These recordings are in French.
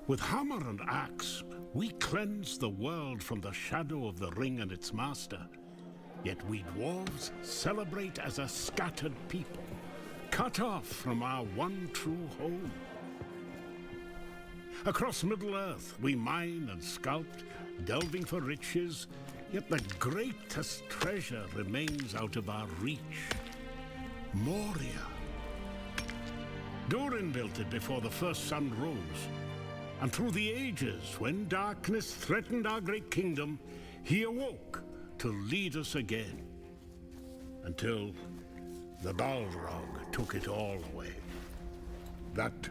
With hammer and axe, we cleanse the world from the shadow of the ring and its master. Yet we dwarves celebrate as a scattered people, cut off from our one true home. Across Middle-earth, we mine and sculpt, delving for riches, yet the greatest treasure remains out of our reach. Moria. Durin built it before the first sun rose. And through the ages, when darkness threatened our great kingdom, he awoke to lead us again. Until the Balrog took it all away. That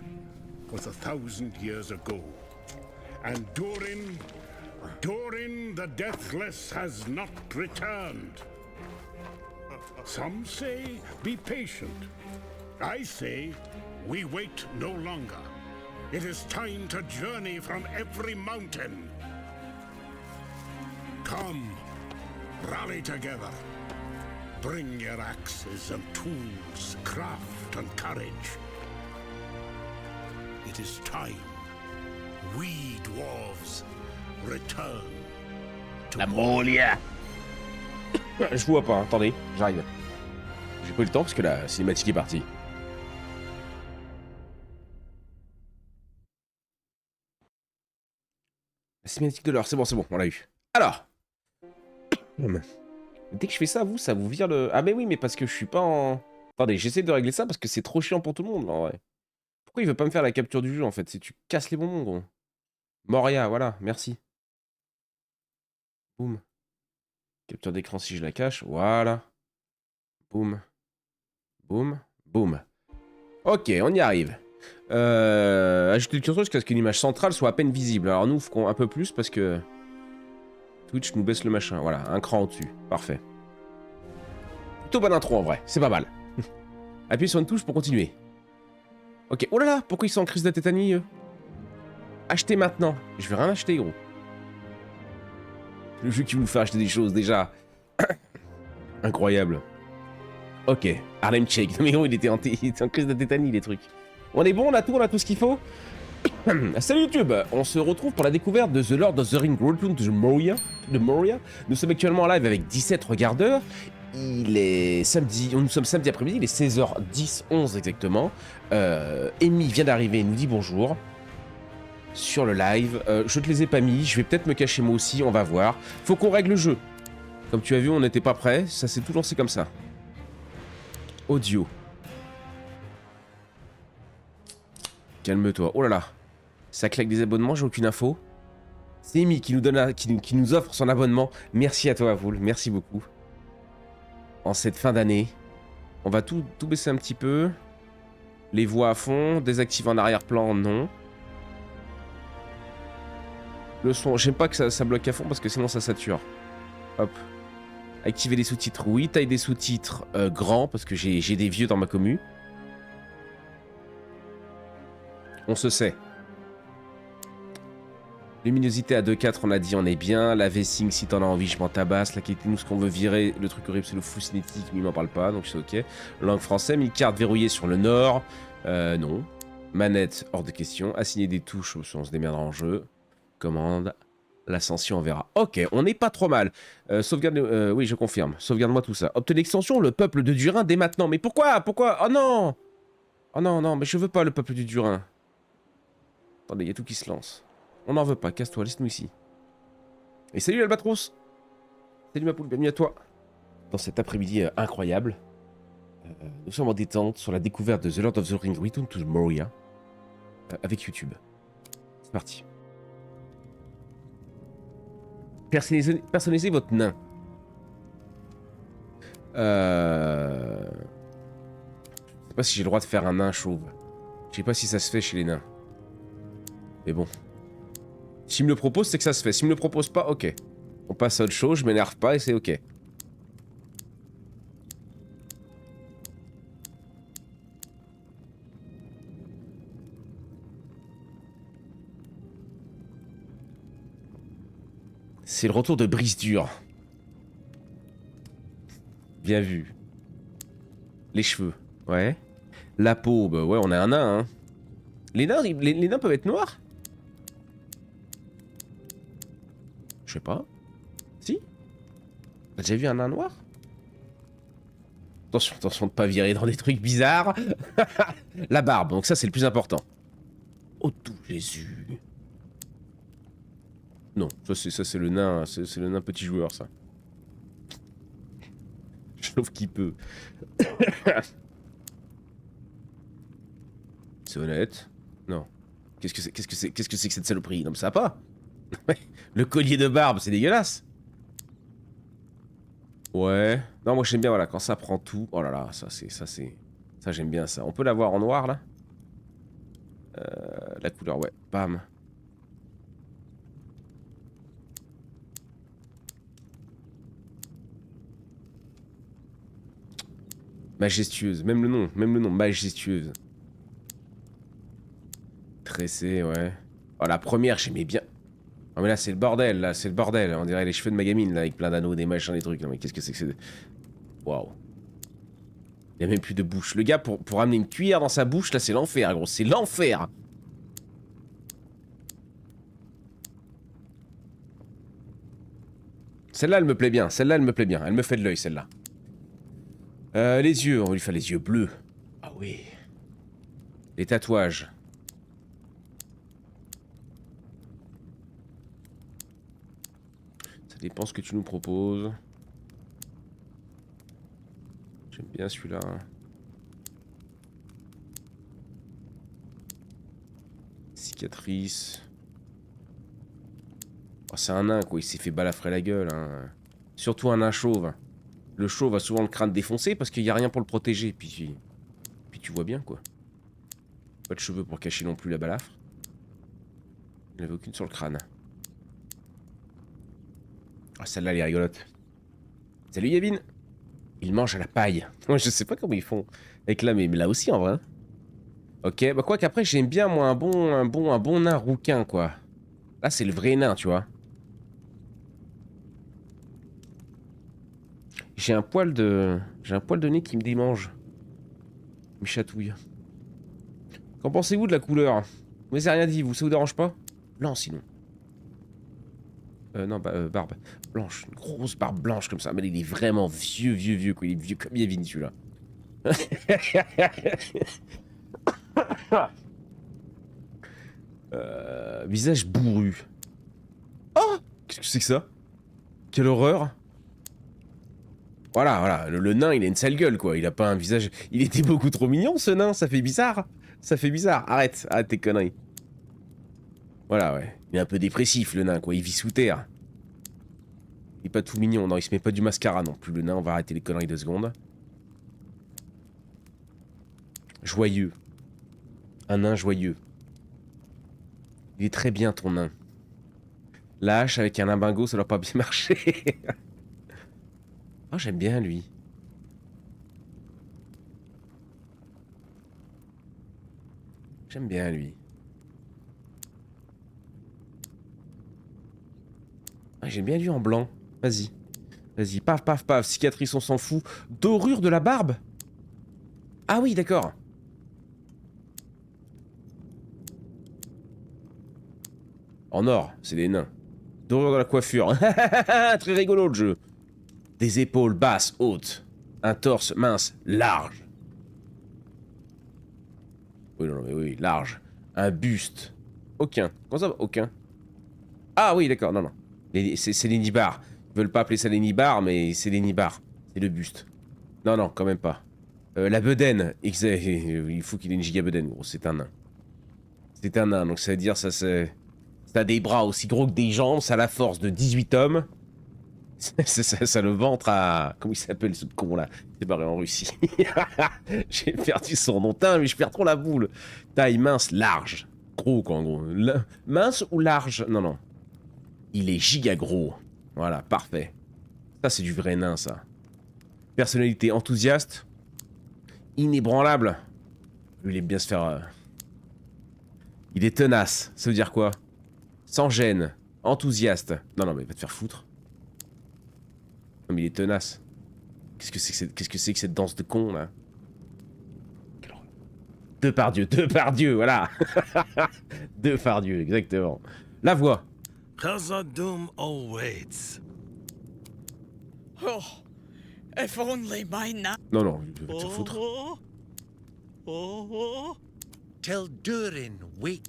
was 1,000 years ago. And Durin the Deathless has not returned. Some say, be patient. I say, we wait no longer. It is time to journey from every mountain. Come, rally together. Bring your axes and tools, craft and courage. It is time. We dwarves return to La Moria. Je vois pas, hein. Attendez, j'arrive. J'ai pas eu le temps parce que la cinématique est partie. La cinématique de l'heure, c'est bon, on l'a eu. Alors. Dès que je fais ça vous vire le... Ah mais oui, mais parce que je suis pas en... Attendez, j'essaie de régler ça parce que c'est trop chiant pour tout le monde, en vrai. Pourquoi il veut pas me faire la capture du jeu, en fait? C'est tu casses les bonbons, gros. Moria, voilà, merci. Boum. Capture d'écran si je la cache, voilà. Boum. Boum. Boum. Ok, on y arrive. Ajouter le curseur jusqu'à ce qu'une image centrale soit à peine visible. Alors nous, ferons un peu plus parce que... Twitch nous baisse le machin. Voilà, un cran au-dessus. Parfait. Plutôt bonne intro en vrai, c'est pas mal. Appuyez sur une touche pour continuer. Ok, oh là là, pourquoi ils sont en crise de tétanie eux? Achetez maintenant. Je vais rien acheter, gros. Le jeu qui vous fait acheter des choses, déjà. Incroyable. Ok, Harlem Shake. Mais gros, il était en crise de tétanie, les trucs. On est bon, on a tout ce qu'il faut. Salut YouTube, on se retrouve pour la découverte de The Lord of the Rings Return to Moria. Nous sommes actuellement en live avec 17 regardeurs. Il est samedi, nous sommes samedi après-midi, il est 16h10, 11 exactement. Amy vient d'arriver, il nous dit bonjour. Sur le live, je te les ai pas mis, je vais peut-être me cacher moi aussi, on va voir. Faut qu'on règle le jeu. Comme tu as vu, on n'était pas prêt, ça s'est tout lancé comme ça. Audio. Calme-toi, oh là là. Ça claque des abonnements, j'ai aucune info. C'est Amy qui nous donne qui nous offre son abonnement. Merci à toi, Voul, merci beaucoup. En cette fin d'année, on va tout baisser un petit peu. Les voix à fond, désactiver en arrière-plan, non. Le son, j'aime pas que ça bloque à fond parce que sinon ça sature. Hop. Activer les sous-titres, oui. Taille des sous-titres, grand, parce que j'ai des vieux dans ma commu. On se sait. Luminosité à 2.4, on a dit on est bien. La V-Sync, si t'en as envie, je m'en tabasse. La qualité, nous, ce qu'on veut virer, le truc horrible, c'est le full cinétique, mais il m'en parle pas, donc c'est ok. Langue français, mille-carte verrouillée sur le nord. Non. Manette, hors de question. Assigner des touches, on se démerdera en jeu. Commande. L'ascension, on verra. Ok, on n'est pas trop mal. Sauvegarde, oui, je confirme. Sauvegarde-moi tout ça. Obtenez l'extension, le peuple de Durin, dès maintenant. Mais pourquoi? Oh non! Oh non, non, mais je veux pas le peuple du Durin. Attendez, il y a tout qui se lance. On n'en veut pas, casse-toi, laisse-nous ici. Et salut Albatros. Salut ma poule, bienvenue à toi. Dans cet après-midi incroyable, nous sommes en détente sur la découverte de The Lord of the Rings Return to Moria avec YouTube. C'est parti. Personnalisez votre nain. Je sais pas si j'ai le droit de faire un nain chauve. Je sais pas si ça se fait chez les nains. Mais bon. S'il me le propose, c'est que ça se fait. S'il me le propose pas, ok. On passe à autre chose, je m'énerve pas et c'est ok. C'est le retour de Brise-Dure. Bien vu. Les cheveux, ouais. La peau, bah ouais, on a un nain, hein. Les nains peuvent être noirs? sais pas. Si? T'as déjà vu un nain noir? Attention, attention de pas virer dans des trucs bizarres. La barbe, donc ça c'est le plus important. Oh tout Jésus. Non, ça c'est le nain, c'est le nain petit joueur ça. Sauf qu'il peut. C'est honnête. Non. Qu'est-ce que c'est que cette saloperie? Non mais ça va pas. Le collier de barbe, c'est dégueulasse. Ouais. Non, moi j'aime bien, voilà, quand ça prend tout. Oh là là, ça j'aime bien ça. On peut l'avoir en noir là. La couleur, ouais. Bam. Majestueuse, même le nom, majestueuse. Tressée, ouais. Oh, la première, j'aimais bien. Oh, mais là, c'est le bordel, là, c'est le bordel. On dirait les cheveux de ma gamine, là, avec plein d'anneaux, des machins, des trucs. Non, mais qu'est-ce que c'est que c'est. Waouh. Il y a même plus de bouche. Le gars, pour amener une cuillère dans sa bouche, là, c'est l'enfer, gros, c'est l'enfer. Celle-là, elle me plaît bien, celle-là, elle me plaît bien. Elle me fait de l'œil, celle-là. Les yeux, on va lui faire les yeux bleus. Ah oui. Les tatouages. Ça dépend ce que tu nous proposes. J'aime bien celui-là. Cicatrice. Oh, c'est un nain, quoi. Il s'est fait balafrer la gueule. Hein. Surtout un nain chauve. Le chauve a souvent le crâne défoncé parce qu'il n'y a rien pour le protéger. Puis tu vois bien, quoi. Pas de cheveux pour cacher non plus la balafre. Il n'avait aucune sur le crâne. Ah, celle-là, elle est rigolote. Salut, Yavin. Ils mangent à la paille. Moi, je sais pas comment ils font. Avec là, mais là aussi, en vrai. Ok, bah quoi qu'après, j'aime bien, moi, un bon nain rouquin, quoi. Là, c'est le vrai nain, tu vois. J'ai un poil de nez qui me démange. Il me chatouille. Qu'en pensez-vous de la couleur? Vous m'avez rien dit, vous, ça vous dérange pas? Blanc, sinon. Non, barbe blanche. Une grosse barbe blanche comme ça. Mais il est vraiment vieux, quoi. Il est vieux comme Yavin, celui-là. Visage bourru. Oh! Qu'est-ce que c'est que ça? Quelle horreur! Voilà, le nain, il a une sale gueule, quoi. Il a pas un visage... Il était beaucoup trop mignon, ce nain, ça fait bizarre. Ça fait bizarre. Arrête tes conneries. Voilà, ouais. Il est un peu dépressif, le nain, quoi. Il vit sous terre. Il est pas tout mignon. Non, il se met pas du mascara, non plus. Le nain, on va arrêter les conneries 2 secondes. Joyeux. Un nain joyeux. Il est très bien, ton nain. La hache avec un nain bingo, ça doit pas bien marcher. Oh, j'aime bien, lui. J'aime bien, lui. Ah, j'aime bien lui en blanc. Vas-y. Vas-y, paf, paf, paf. Cicatrice, on s'en fout. Dorure de la barbe? Ah oui, d'accord. En or, c'est des nains. Dorure de la coiffure. Très rigolo, le jeu. Des épaules basses, hautes. Un torse mince, large. Oui, non, mais oui, large. Un buste. Aucun. Comment ça va? Aucun. Ah oui, d'accord, non. C'est les nibards. Ils veulent pas appeler ça les nibards, mais c'est les nibards. C'est le buste. Non, quand même pas. La bedaine. Il faut qu'il ait une giga bedaine, gros. C'est un nain. C'est un nain, donc ça veut dire, ça c'est... Ça a des bras aussi gros que des jambes, ça a la force de 18 hommes. Ça le ventre à... Comment il s'appelle ce con là? Il s'est barré en Russie. J'ai perdu son nom. Tain, mais je perds trop la boule. Taille mince, large. Gros quoi en gros. Mince ou large? Non. Il est giga gros. Voilà, parfait. Ça c'est du vrai nain ça. Personnalité enthousiaste. Inébranlable. Lui il aime bien se faire... Il est tenace. Ça veut dire quoi? Sans gêne. Enthousiaste. Non, mais va te faire foutre. Non, mais il est tenace. Qu'est-ce que c'est que cette danse de con, là? Depardieu, voilà. Depardieu, exactement. La voix. Khazad-dûm awaits. Oh, if only my na... Non, non, je vais te foutre. Till Durin wake.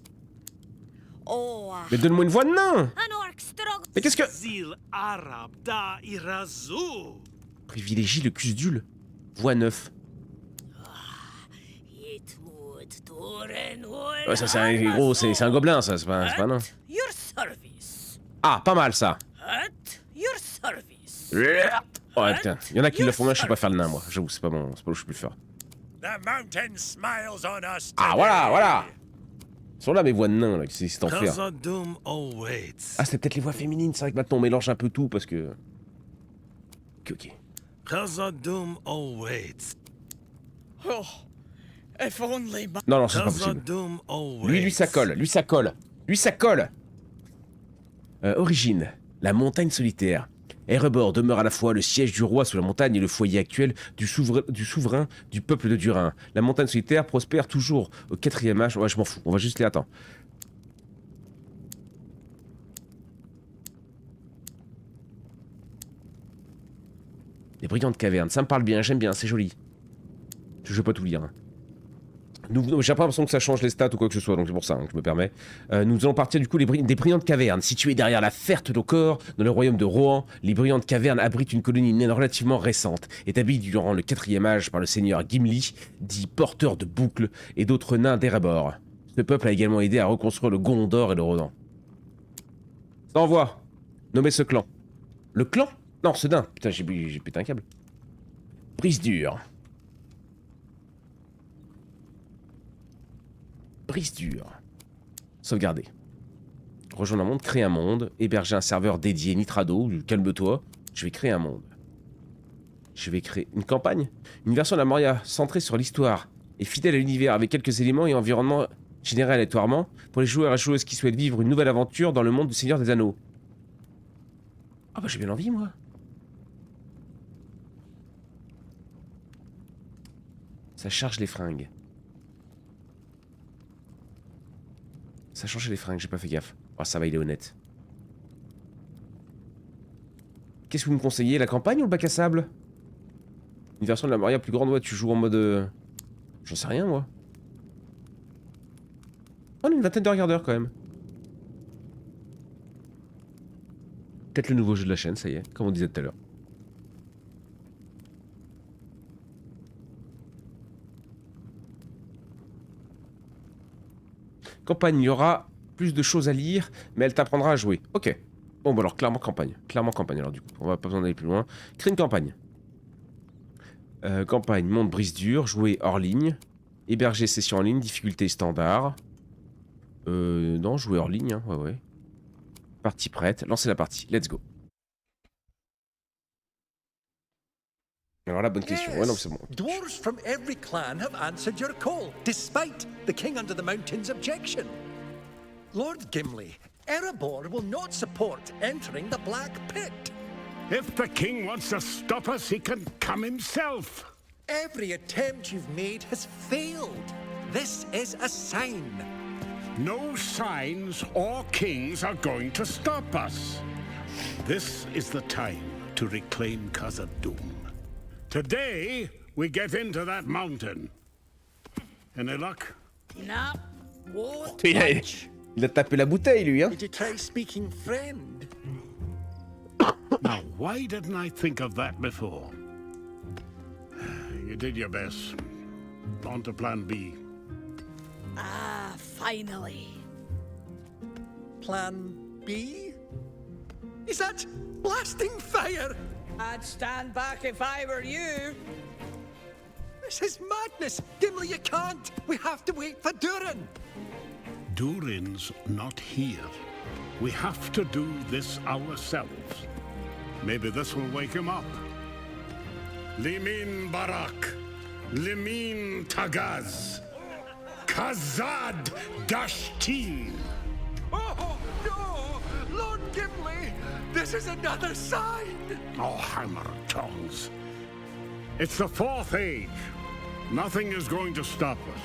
Oh, Mais donne-moi une voix de nain. an orc struggle. Mais qu'est-ce que... Zil Arab da Irazu. Privilégie le Cusdul. Voix 9. It would Durin would Ouais, ça c'est un gros, c'est un gobelin ça, c'est pas un nain. your service. Ah, pas mal ça. At your service. Ouais, putain, il y en a qui le font bien, je sais pas faire le nain moi. J'avoue, c'est pas où je suis plus fort. The mountain smiles on us. Ah, voilà, voilà. Ils sont là mes voix de nain là, c'est en faire. Khazad-dûm awaits. Ah, c'était peut-être les voix féminines, c'est vrai que maintenant on mélange un peu tout parce que... Ok. Khazad-dûm awaits. Oh, if only my... Non, non, c'est pas possible. Khazad-dûm awaits. Lui ça colle, lui ça colle. Lui ça colle. Origine, la montagne solitaire. Erebor demeure à la fois le siège du roi sous la montagne et le foyer actuel du souverain du peuple de Durin. La montagne solitaire prospère toujours au 4e âge. Ouais, je m'en fous, on va juste les attendre. Les brillantes cavernes, ça me parle bien, j'aime bien, c'est joli. Je vais pas tout lire. Hein. J'ai pas l'impression que ça change les stats ou quoi que ce soit, donc c'est pour ça que je me permets. Nous allons partir du coup des brillantes cavernes. Situées derrière la Ferte d'Okor, dans le royaume de Rohan, les brillantes cavernes abritent une colonie naine relativement récente, établie durant le 4e âge par le seigneur Gimli, dit porteur de boucles, et d'autres nains d'Erebor. Ce peuple a également aidé à reconstruire le Gondor et le Rodan. Ça envoie. Nommez ce clan. Le clan? Non, ce nain. Putain, j'ai pété un câble. Brise dure. Brise dure. Sauvegarder. Rejoindre un monde, créer un monde, héberger un serveur dédié, Nitrado, calme-toi, je vais créer un monde. Je vais créer une campagne, une version de la Moria centrée sur l'histoire et fidèle à l'univers avec quelques éléments et environnements générés aléatoirement pour les joueurs et joueuses qui souhaitent vivre une nouvelle aventure dans le monde du Seigneur des Anneaux. Ah bah j'ai bien envie moi. Ça charge les fringues. Ça a changé les fringues, j'ai pas fait gaffe. Oh, ça va, il est honnête. Qu'est-ce que vous me conseillez, la campagne ou le bac à sable? Une version de la Moria plus grande, ouais, tu joues en mode... J'en sais rien, moi. Oh, on a une vingtaine de regardeurs, quand même. Peut-être le nouveau jeu de la chaîne, ça y est, comme on disait tout à l'heure. Campagne, il y aura plus de choses à lire, mais elle t'apprendra à jouer. Ok. Bon, bah alors, clairement campagne. Clairement campagne, alors du coup. On va pas besoin d'aller plus loin. Crée une campagne. Campagne, monde brise dure, jouer hors ligne. Héberger session en ligne, difficulté standard. Non, jouer hors ligne, hein. Ouais, ouais. Partie prête. Lancez la partie. Let's go. Alors la bonne question. Ouais, non, c'est bon. Dwarves from every clan have answered your call, despite the King Under the Mountain's objection. Lord Gimli, Erebor will not support entering the Black Pit. If the king wants to stop us, he can come himself. Every attempt you've made has failed. This is a sign. No signs or kings are going to stop us. This is the time to reclaim Khazad-dûm. Today, we get into that mountain. Any luck? Nah, won't Il a tapé la bouteille, lui, hein. Did you try speaking friend? Now, why didn't I think of that before? You did your best. On to plan B. Ah, finally. Plan B? Is that blasting fire? I'd stand back if I were you. This is madness! Gimli, you can't! We have to wait for Durin! Durin's not here. We have to do this ourselves. Maybe this will wake him up. Limin Barak. Limin Tagaz. Khazad Dashtin. Oh, no! Lord Gimli! This is another sign! Oh, hammer tongues. It's the fourth age. Nothing is going to stop us.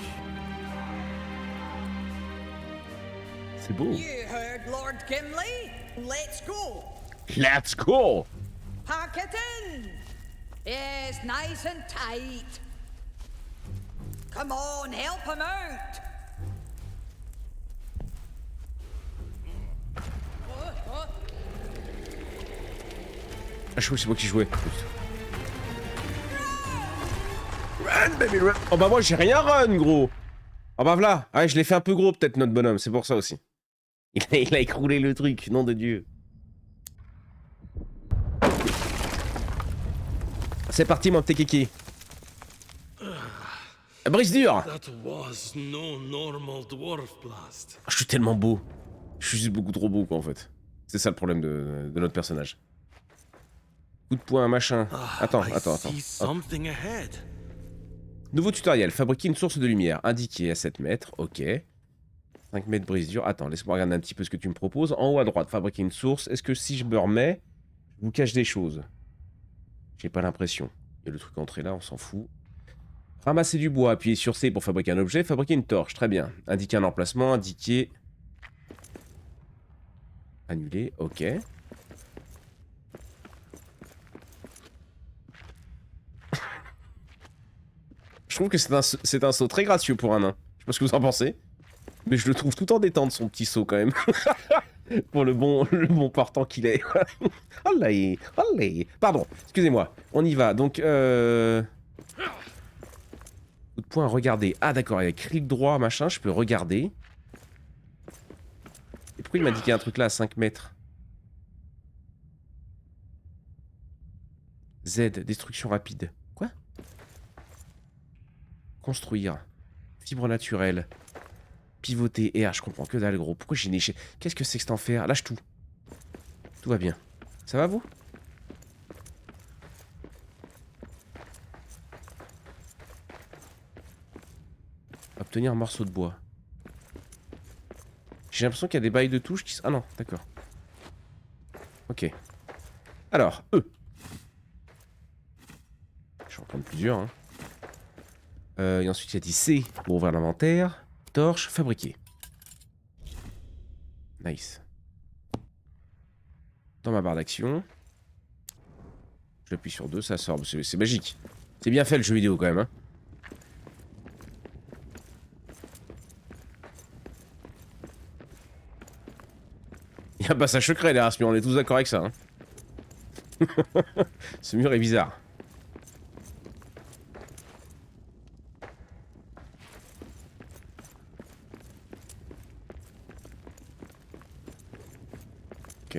C'est beau. You heard prepared, Lord Gimli. Let's go. Let's go! Pack it in. Yes, nice and tight. Come on, help him out. Ah, je crois que c'est moi qui jouais. Run, baby, run! Oh bah moi j'ai rien run, gros! Oh bah voilà! Ah ouais, je l'ai fait un peu gros peut-être notre bonhomme, c'est pour ça aussi. Il a écroulé le truc, nom de Dieu. C'est parti mon petit kiki. Brise dure! That was no normal dwarf blast. Je suis tellement beau. Je suis juste beaucoup trop beau quoi en fait. C'est ça le problème de notre personnage. Coup de poing, machin. Attends. See something ahead. Nouveau tutoriel, fabriquer une source de lumière, indiqué à 7 mètres, ok. 5 mètres brise-dure, attends, laisse-moi regarder un petit peu ce que tu me proposes. En haut à droite, fabriquer une source, est-ce que si je me remets, je vous cache des choses? J'ai pas l'impression. Il y a le truc entré là, on s'en fout. Ramasser du bois, appuyer sur C pour fabriquer un objet, fabriquer une torche, très bien. Indiquer un emplacement, indiquer... Annuler, ok. Je trouve que c'est un saut très gracieux pour un nain. Je sais pas ce que vous en pensez. Mais je le trouve tout en détente, son petit saut, quand même. Pour le bon partant qu'il est. Allez. Pardon, excusez-moi. On y va. Donc, coup de poing, regarder. Ah, d'accord, avec clic droit, machin, je peux regarder. Et pourquoi il m'a indiqué un truc là à 5 mètres? Z, destruction rapide. Quoi? Construire. Fibre naturelle. Pivoter. R, je comprends que dalle, gros. Pourquoi j'ai niché? Qu'est-ce que c'est que cet enfer? Lâche tout. Tout va bien. Ça va, vous? Obtenir un morceau de bois. J'ai l'impression qu'il y a des bails de touches qui... Ah non, d'accord. Ok. Alors, E. Je vais en prendre plusieurs, hein. Et ensuite, il y a dit C pour ouvrir l'inventaire. Torche, fabriquer. Nice. Dans ma barre d'action. J'appuie sur 2, ça sort. C'est magique. C'est bien fait le jeu vidéo quand même, hein. Il y a un passage secret derrière ce mur, on est tous d'accord avec ça, hein. Ce mur est bizarre. Ok.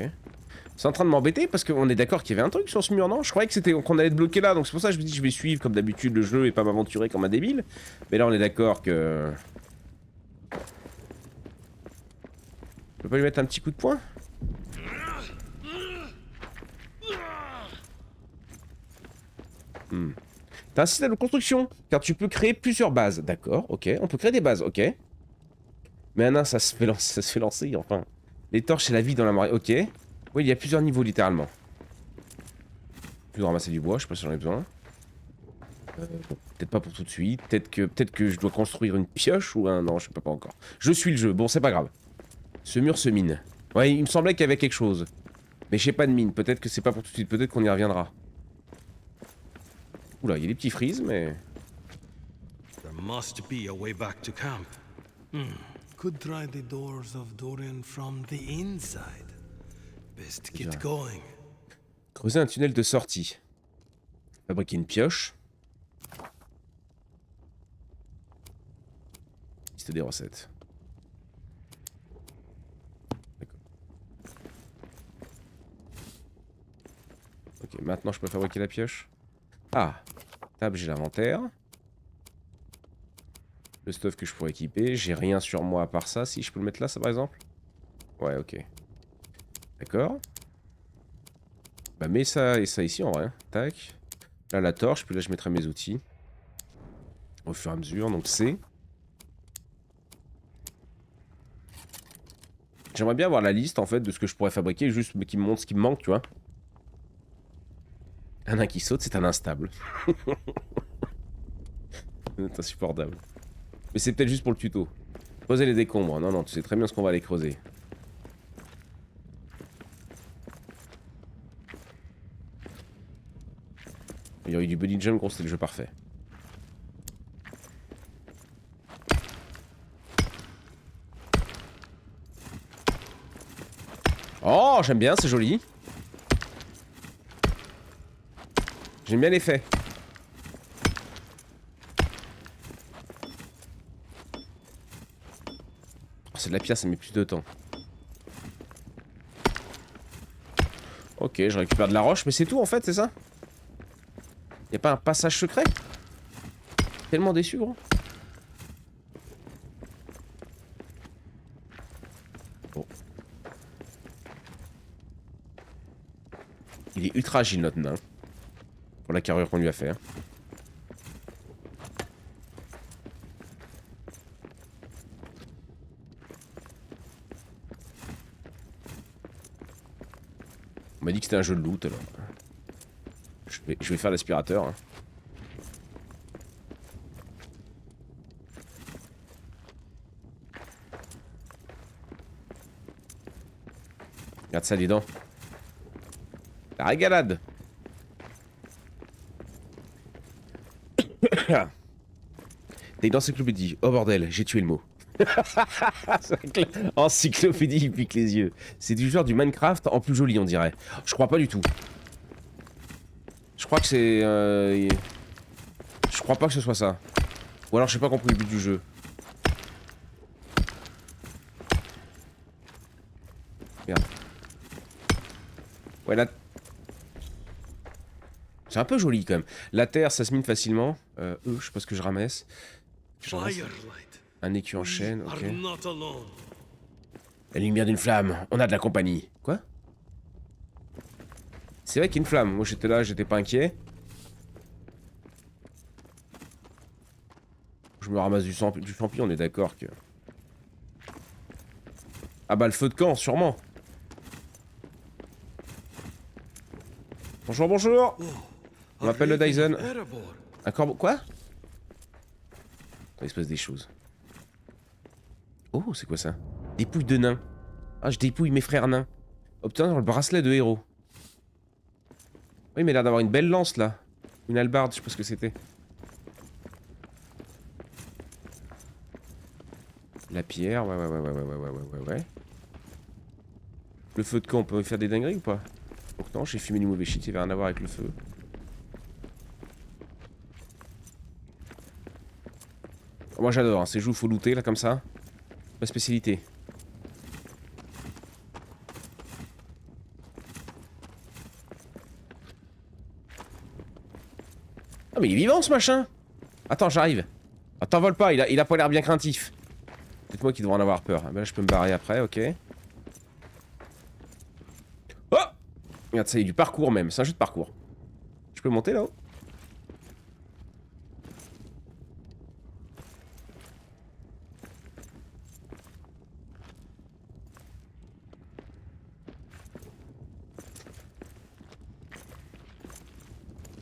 C'est en train de m'embêter parce qu'on est d'accord qu'il y avait un truc sur ce mur, non? Je croyais que c'était qu'on allait être bloqué là, donc c'est pour ça que je me dis je vais suivre comme d'habitude le jeu et pas m'aventurer comme un débile. Mais là on est d'accord que... Je peux pas lui mettre un petit coup de poing? T'as un système de construction, car tu peux créer plusieurs bases. D'accord, ok. On peut créer des bases, ok. Mais un nain, ça se fait lancer, enfin. Les torches, c'est la vie dans la marée, ok. Oui, il y a plusieurs niveaux, littéralement. Je vais ramasser du bois, je sais pas si j'en ai besoin. Bon, peut-être pas pour tout de suite. Peut-être que je dois construire une pioche ou un... Non, je sais pas encore. Je suis le jeu, bon, c'est pas grave. Ce mur se mine. Ouais, il me semblait qu'il y avait quelque chose. Mais j'ai pas de mine, peut-être que c'est pas pour tout de suite, peut-être qu'on y reviendra. Oula, il y a des petits frises, mais... There must be a way back to camp. Could try the doors of Dorian from the inside. Best get going. Creuser un tunnel de sortie. Fabriquer une pioche. Liste des recettes. D'accord. Ok, maintenant je peux fabriquer la pioche. Ah, table, j'ai l'inventaire. Le stuff que je pourrais équiper. J'ai rien sur moi à part ça. Si je peux le mettre là, ça par exemple. Ouais, ok. D'accord. Bah, mets ça et ça ici en vrai. Tac. Là, la torche. Puis là, je mettrai mes outils. Au fur et à mesure. Donc, C. J'aimerais bien avoir la liste en fait de ce que je pourrais fabriquer. Juste qui me montre ce qui me manque, tu vois. Un nain qui saute, c'est un instable. C'est insupportable. Mais c'est peut-être juste pour le tuto. Creuser les décombres. Non, non, tu sais très bien ce qu'on va aller creuser. Il y aurait eu du Buddy Jump, gros, c'était le jeu parfait. Oh, j'aime bien, c'est joli. J'aime bien l'effet. C'est de la pierre, ça met plus de temps. Ok, je récupère de la roche, mais c'est tout en fait, c'est ça? Y'a pas un passage secret? Tellement déçu, gros. Bon. Il est ultra agile, notre nain. Pour la carrure qu'on lui a fait. Hein. On m'a dit que c'était un jeu de loot, alors. Je vais faire l'aspirateur. Hein. Regarde ça, dis donc. La régalade. T'es une encyclopédie. Oh bordel, j'ai tué le mot. Encyclopédie, il pique les yeux. C'est du genre du Minecraft en plus joli, on dirait. Je crois pas du tout. Je crois que c'est... Je crois pas que ce soit ça. Ou alors j'ai pas compris le but du jeu. Merde. Ouais, là... C'est un peu joli quand même. La terre, ça se mine facilement. Je sais pas ce que je ramasse. Un écu en chaîne, ok. La lumière d'une flamme, on a de la compagnie. Quoi? C'est vrai qu'il y a une flamme. Moi j'étais là, j'étais pas inquiet. Je me ramasse du champi, on est d'accord que... Ah bah le feu de camp, sûrement. Bonjour, bonjour. On m'appelle le Dyson. Un corbeau... Quoi? Attends, il se passe des choses. Oh, c'est quoi ça? Dépouille de nain. Ah, je dépouille mes frères nains. Obtenir le bracelet de héros. Oui, mais il a l'air d'avoir une belle lance, là. Une hallebarde, je sais pas ce que c'était. La pierre, ouais. Le feu de camp, on peut faire des dingueries ou pas? Donc non, j'ai fumé du mauvais shit, il avait rien à voir avec le feu. Moi j'adore, hein, ces jeux faut looter là comme ça. Ma spécialité. Ah mais il est vivant ce machin. Attends, j'arrive. Attends, vole pas, il a pas l'air bien craintif. C'est moi qui devrais en avoir peur. Ben là je peux me barrer après, ok. Oh! Regarde, ça y est, du parcours même, c'est un jeu de parcours. Je peux monter là-haut?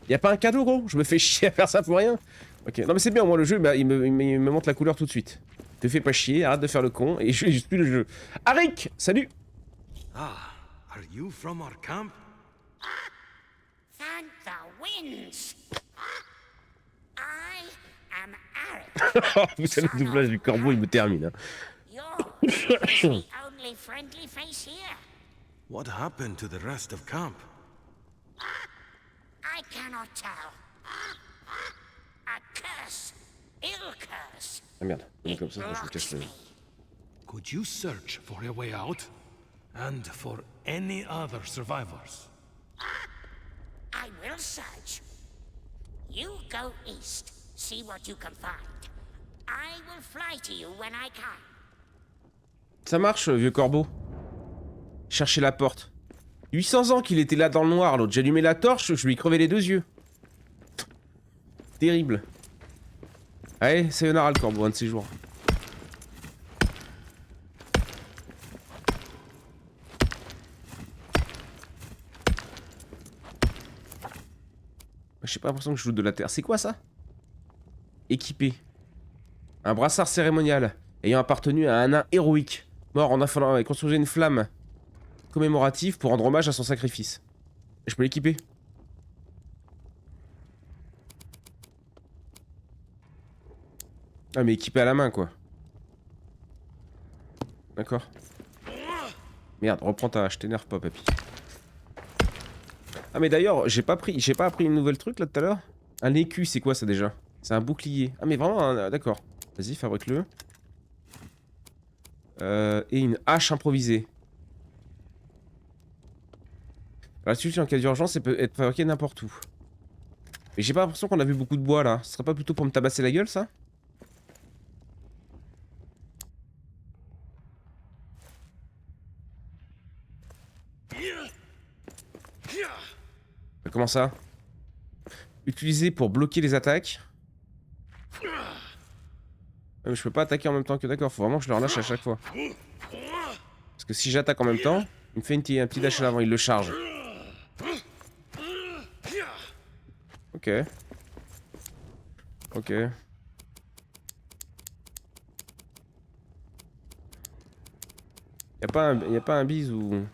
Y'a pas un cadeau, gros? Je me fais chier à faire ça pour rien. Ok, non mais c'est bien, moi le jeu, bah, il me montre la couleur tout de suite. Te fais pas chier, arrête de faire le con, et je suis le jeu. Arik, salut. Ah, are you from our camp? Thank the winds. I am Arik. Vous savez, le doublage du corbeau, il me termine. Hein. Yours is the only friendly face here. What happened to the rest of camp? I cannot tell. A curse, ill curse. Ah merde, comme ça, je me cache le... Could you search for a way out? And for any other survivors? I will search. You go east, see what you can find. I will fly to you when I can. Ça marche, vieux corbeau. Chercher la porte. 800 ans qu'il était là dans le noir, l'autre. J'ai allumé la torche, je lui ai crevé les deux yeux. Terrible. Allez, sayonara le corbeau, un de ces jours. J'ai pas l'impression que je joue de la terre. C'est quoi ça? Équipé. Un brassard cérémonial ayant appartenu à un nain héroïque, mort en affalant construire une flamme commémorative pour rendre hommage à son sacrifice. Je peux l'équiper. Ah mais équipé à la main quoi. D'accord. Merde, reprends ta hache, t'énerve pas papy. Ah mais d'ailleurs, j'ai pas appris une nouvelle truc là tout à l'heure. Un écu, c'est quoi ça déjà? C'est un bouclier. Ah mais vraiment, d'accord. Vas-y, fabrique-le. Et une hache improvisée. La solution en cas d'urgence, ça peut être fabriqué n'importe où. Mais j'ai pas l'impression qu'on a vu beaucoup de bois là. Ce serait pas plutôt pour me tabasser la gueule ça? Comment ça? Utilisé pour bloquer les attaques. Mais je peux pas attaquer en même temps que d'accord, faut vraiment que je le relâche à chaque fois. Parce que si j'attaque en même temps, il me fait un petit dash à l'avant, il le charge. Ok. Ok. Y'a pas un bise où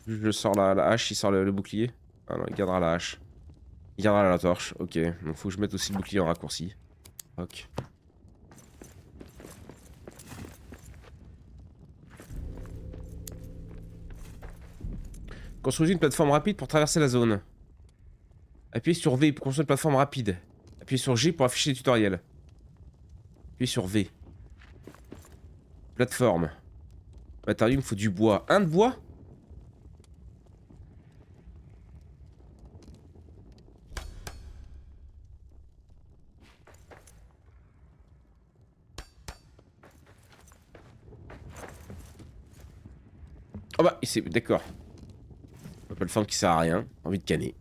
je sors la hache, il sort le bouclier? Ah non, il gardera la hache. Il gardera la torche, ok. Donc faut que je mette aussi le bouclier en raccourci. Ok. Construisez une plateforme rapide pour traverser la zone. Appuyez sur V pour construire une plateforme rapide. Appuyez sur G pour afficher les tutoriels. Appuyez sur V. Plateforme. Matériau, il me faut du bois. Un de bois? Oh bah, c'est d'accord. Plateforme qui sert à rien. Envie de canner.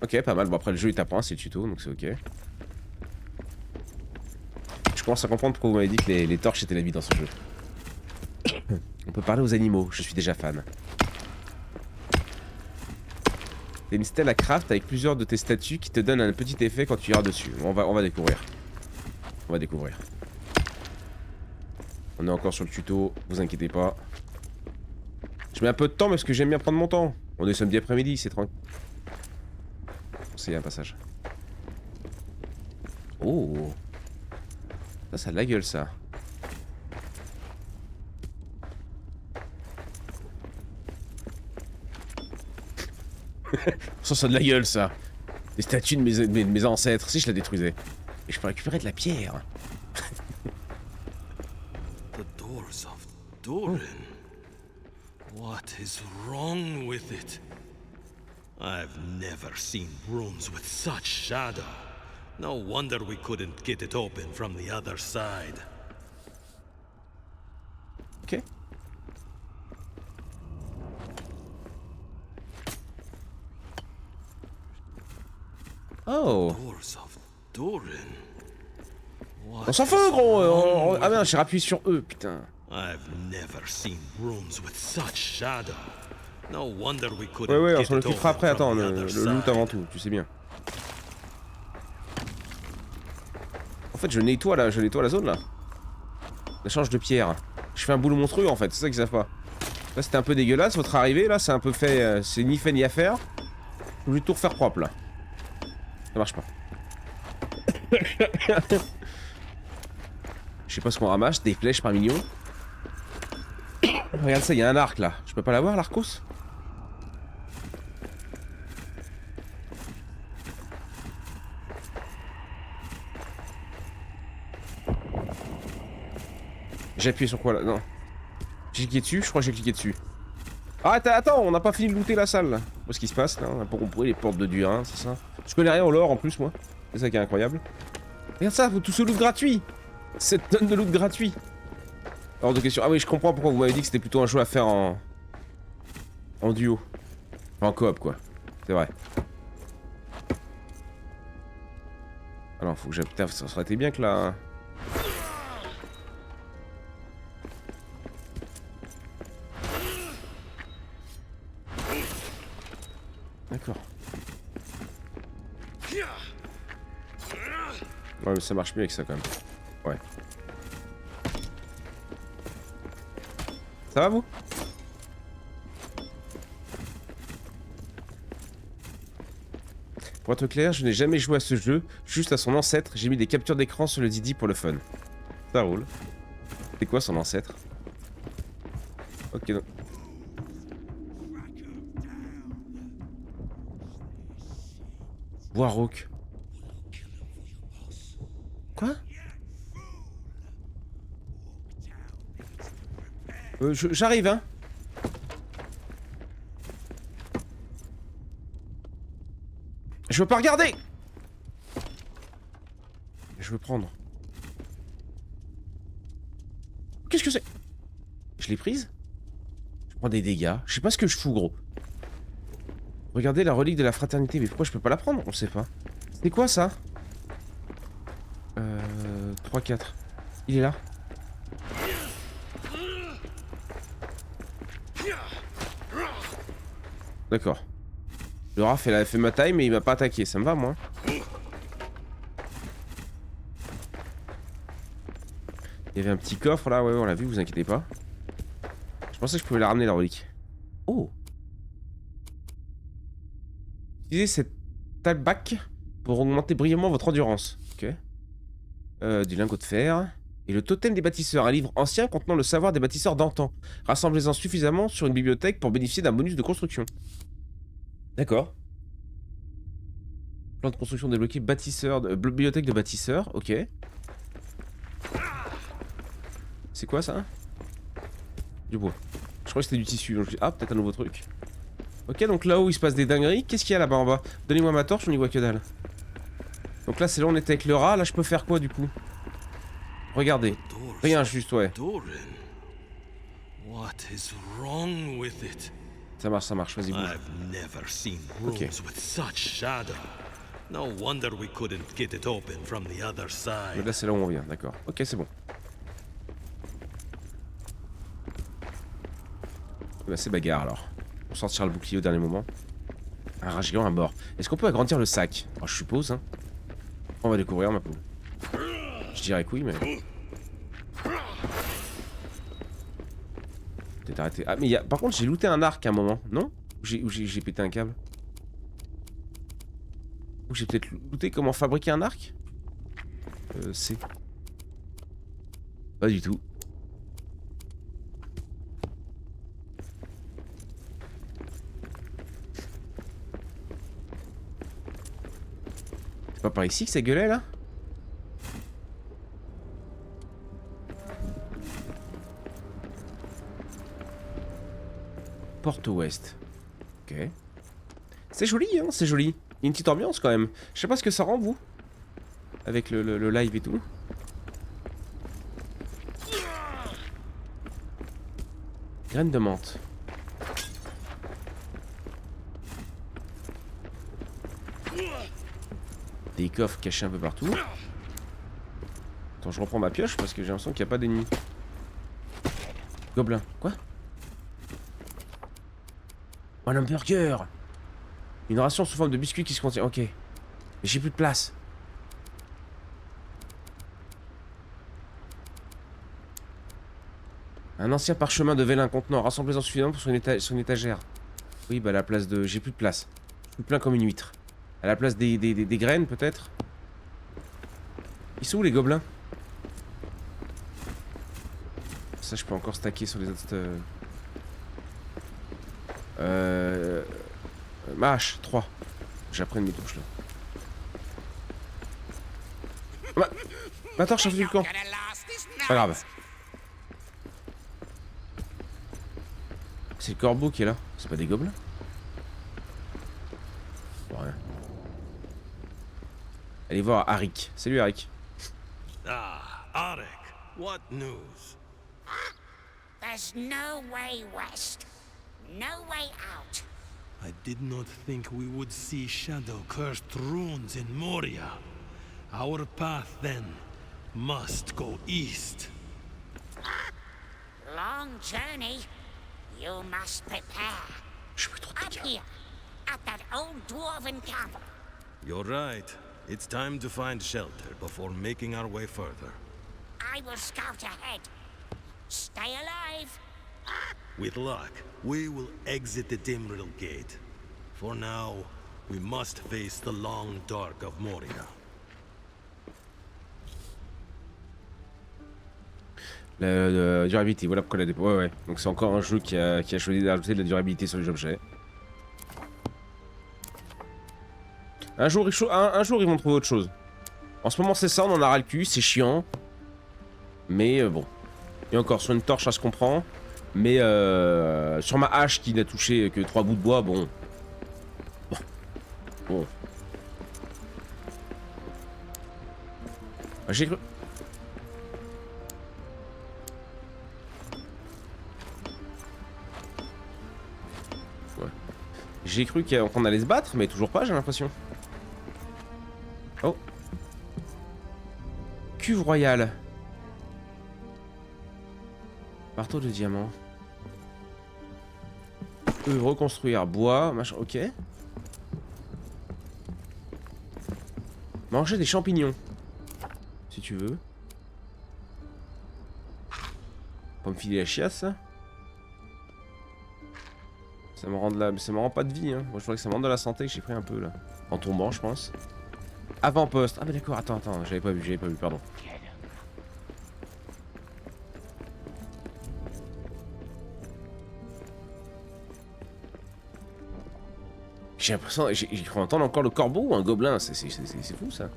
Ok, pas mal. Bon, après, le jeu il t'apprend, c'est le tuto, donc c'est ok. Je commence à comprendre pourquoi vous m'avez dit que les torches étaient la vie dans ce jeu. On peut parler aux animaux, je suis déjà fan. T'as une stèle à craft avec plusieurs de tes statues qui te donnent un petit effet quand tu iras dessus. On va découvrir. On va découvrir. On est encore sur le tuto, vous inquiétez pas. Je mets un peu de temps parce que j'aime bien prendre mon temps. On est samedi après-midi, c'est tranquille. C'est un passage. Oh. Ça a de la gueule ça. Ça a de la gueule ça. Les statues de mes ancêtres, si je la détruisais. Et je peux récupérer de la pierre. The doors of Durin. What is wrong with it? I've never seen rooms with such shadow. No wonder we couldn't get it open from the other side. Ok. Oh. Doors of Durin. On s'en fout gros. Ah merde, j'ai rappuyé sur E, putain. I've never seen rooms with such shadow. No wonder we couldn't Ouais, on get s'en it occupera open après, attends, from the le other loot side. avant tout, tu sais bien. En fait, je nettoie la zone là. L'échange de pierre. Je fais un boulot monstrueux en fait, c'est ça qu'ils savent pas. Là c'était un peu dégueulasse, votre arrivée là, c'est un peu fait, c'est ni fait ni à faire. Je vais tout refaire propre là. Ça marche pas. Je sais pas ce qu'on ramasse, des flèches par million. Regarde ça, il y a un arc là. Je peux pas l'avoir l'arcos? J'ai appuyé sur quoi là? Non. J'ai cliqué dessus? Je crois que j'ai cliqué dessus. Ah, attends, on n'a pas fini de looter la salle là. Qu'est-ce qui se passe là? On a pas compris les portes de Durin, c'est ça? Je connais rien au lore en plus, moi. C'est ça qui est incroyable. Regarde ça, tout ce loot gratuit! 7 tonnes de loot gratuit! Hors de question. Ah oui, je comprends pourquoi vous m'avez dit que c'était plutôt un jeu à faire en duo. En coop quoi. C'est vrai. Alors faut que j'aille. Putain, ça serait été bien que là. D'accord. Ouais mais ça marche mieux avec ça quand même. Ouais. Ça va vous? Pour être clair, je n'ai jamais joué à ce jeu, juste à son ancêtre. J'ai mis des captures d'écran sur le Didi pour le fun. Ça roule. C'est quoi son ancêtre? Ok, donc. Warhawk. Quoi? J'arrive, hein. Je veux pas regarder. Je veux prendre. Qu'est-ce que c'est? Je l'ai prise? Je prends des dégâts. Je sais pas ce que je fous, gros. Regardez la relique de la fraternité. Mais pourquoi je peux pas la prendre? On sait pas. C'est quoi ça? 3-4. Il est là. D'accord. Le Raph, elle a fait ma taille, mais il m'a pas attaqué. Ça me va, moi. Il y avait un petit coffre là, ouais, on l'a vu, vous inquiétez pas. Je pensais que je pouvais la ramener, la relique. Oh! Utilisez cette talbac pour augmenter brillamment votre endurance. Ok. Du lingot de fer. Et le totem des bâtisseurs, un livre ancien contenant le savoir des bâtisseurs d'antan. Rassemblez-en suffisamment sur une bibliothèque pour bénéficier d'un bonus de construction. D'accord. Plan de construction débloqué, bâtisseur, bibliothèque de bâtisseurs, ok. C'est quoi ça? Du bois. Je crois que c'était du tissu, donc je dis, ah, peut-être un nouveau truc. Ok, donc là où il se passe des dingueries, qu'est-ce qu'il y a là-bas en bas? Donnez-moi ma torche, on n'y voit que dalle. Donc là, c'est là où on était avec le rat, là je peux faire quoi du coup? Regardez. Rien, juste, ouais. What is wrong with it? Ça marche, vas-y, bouge. I've never seen rooms with such shadow. No wonder we couldn't get it open from the other side. Mais là, c'est là où on vient, d'accord. Ok, c'est bon. Bah, c'est bagarre alors. On sortira le bouclier au dernier moment. Un rat géant à mort. Est-ce qu'on peut agrandir le sac? Oh, je suppose, hein. On va découvrir, ma pauvre. Je dirais que oui, mais... Peut-être arrêter. Ah, mais par contre, j'ai looté un arc à un moment, non? Ou j'ai pété un câble? Ou j'ai peut-être looté comment fabriquer un arc? C'est... Pas du tout. C'est pas par ici que ça gueulait, là? Porte ouest. Ok. C'est joli, hein, c'est joli. Il y a une petite ambiance quand même. Je sais pas ce que ça rend, vous. Avec le live et tout. Graines de menthe. Des coffres cachés un peu partout. Attends, je reprends ma pioche parce que j'ai l'impression qu'il n'y a pas d'ennemis. Gobelin. Quoi? Oh, un hamburger! Une ration sous forme de biscuit qui se contient. Ok. Mais j'ai plus de place. Un ancien parchemin de vélin contenant. Rassemblez-en suffisamment pour son étagère. Oui, bah à la place de... J'ai plus de place. Je suis plein comme une huître. À la place des graines, peut-être? Ils sont où les gobelins? Ça, je peux encore stacker sur les autres... Mâche, 3. J'apprends mes touches là. Ma torche a fait du camp. Pas grave. C'est le corbeau qui est là. C'est pas des gobelins? Bon, rien. Allez voir Arik. Salut Arik. Ah, Arik, what news? There's no way west. No way out. I did not think we would see shadow-cursed runes in Moria. Our path, then, must go east. Long journey. You must prepare. Up here, at that old dwarven camp. You're right. It's time to find shelter before making our way further. I will scout ahead. Stay alive. With luck, we will exit the Dimrill Gate. For now, We must face the long dark of Moria. La durabilité, voilà pourquoi la dépôt. Ouais, ouais. Donc c'est encore un jeu qui a choisi d'ajouter de la durabilité sur les objets. Un jour, ils vont trouver autre chose. En ce moment, c'est ça, on en a ras le cul, c'est chiant. Mais bon. Et encore, sur une torche, ça se comprend. Mais sur ma hache qui n'a touché que 3 bouts de bois, bon. Bon. Ah, j'ai cru. Ouais. J'ai cru qu'on allait se battre, mais toujours pas, j'ai l'impression. Oh. Cuve royale. Marteau de diamant. Reconstruire bois, machin, ok. Manger des champignons. Si tu veux. Pas me filer la chiasse. Ça me rend pas de vie, hein. Moi je crois que ça me rend de la santé que j'ai pris un peu là. En tombant, je pense. Avant-poste. Ah mais d'accord, attends, j'avais pas vu, pardon. J'ai l'impression, j'ai cru entendre encore le corbeau ou un gobelin, c'est fou ça.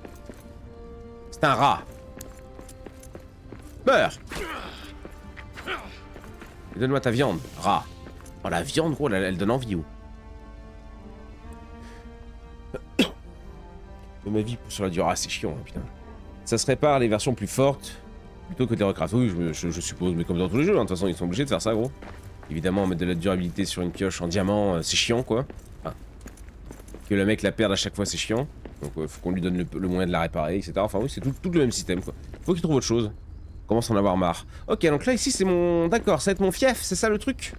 C'est un rat. Meurs. Donne-moi ta viande, rat. Oh la viande gros, elle donne envie oh. Mais ma vie sur la durée, c'est chiant, hein, putain. Ça se répare les versions plus fortes plutôt que des recrafts. Oui, je suppose, mais comme dans tous les jeux, hein, de toute façon, ils sont obligés de faire ça, gros. Évidemment, mettre de la durabilité sur une pioche en diamant, c'est chiant, quoi. Enfin, que le mec la perde à chaque fois, c'est chiant. Donc, faut qu'on lui donne le moyen de la réparer, etc. Enfin, oui, c'est tout le même système, quoi. Faut qu'il trouve autre chose. Commence à en avoir marre. Ok, donc là, ici, c'est mon... D'accord, ça va être mon fief, c'est ça le truc.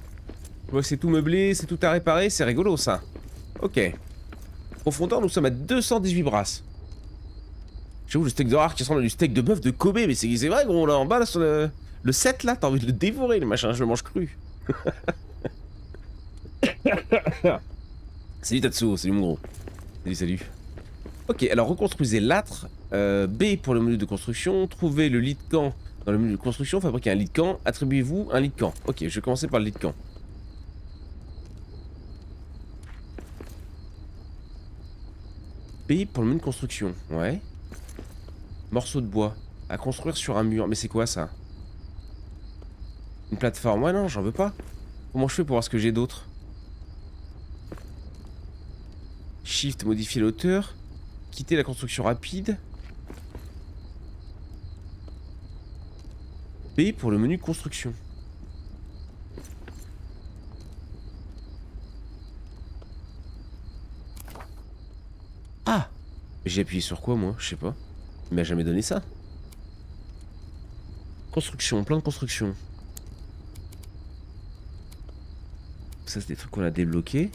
Je vois que c'est tout meublé, c'est tout à réparer, c'est rigolo, ça. Ok. Profondeur, nous sommes à 218 brasses. J'avoue, le steak de rare qui ressemble à du steak de bœuf de Kobe, mais c'est vrai, gros, là, en bas, là, sur le 7, là, t'as envie de le dévorer, le machin, je le mange cru. Salut Tatsuo, salut mon gros. Salut. Ok, alors reconstruisez l'âtre. B pour le menu de construction. Trouvez le lit de camp dans le menu de construction. Fabriquez un lit de camp. Attribuez-vous un lit de camp. Ok, je vais commencer par le lit de camp. B pour le menu de construction. Ouais. Morceau de bois. À construire sur un mur. Mais c'est quoi ça? Une plateforme. Ouais, non, j'en veux pas. Comment je fais pour voir ce que j'ai d'autre? Shift, modifier l'auteur. Quitter la construction rapide. B pour le menu construction. Ah! J'ai appuyé sur quoi moi? Je sais pas. Il m'a jamais donné ça. Construction, plan de construction. Ça c'est des trucs qu'on a débloqués.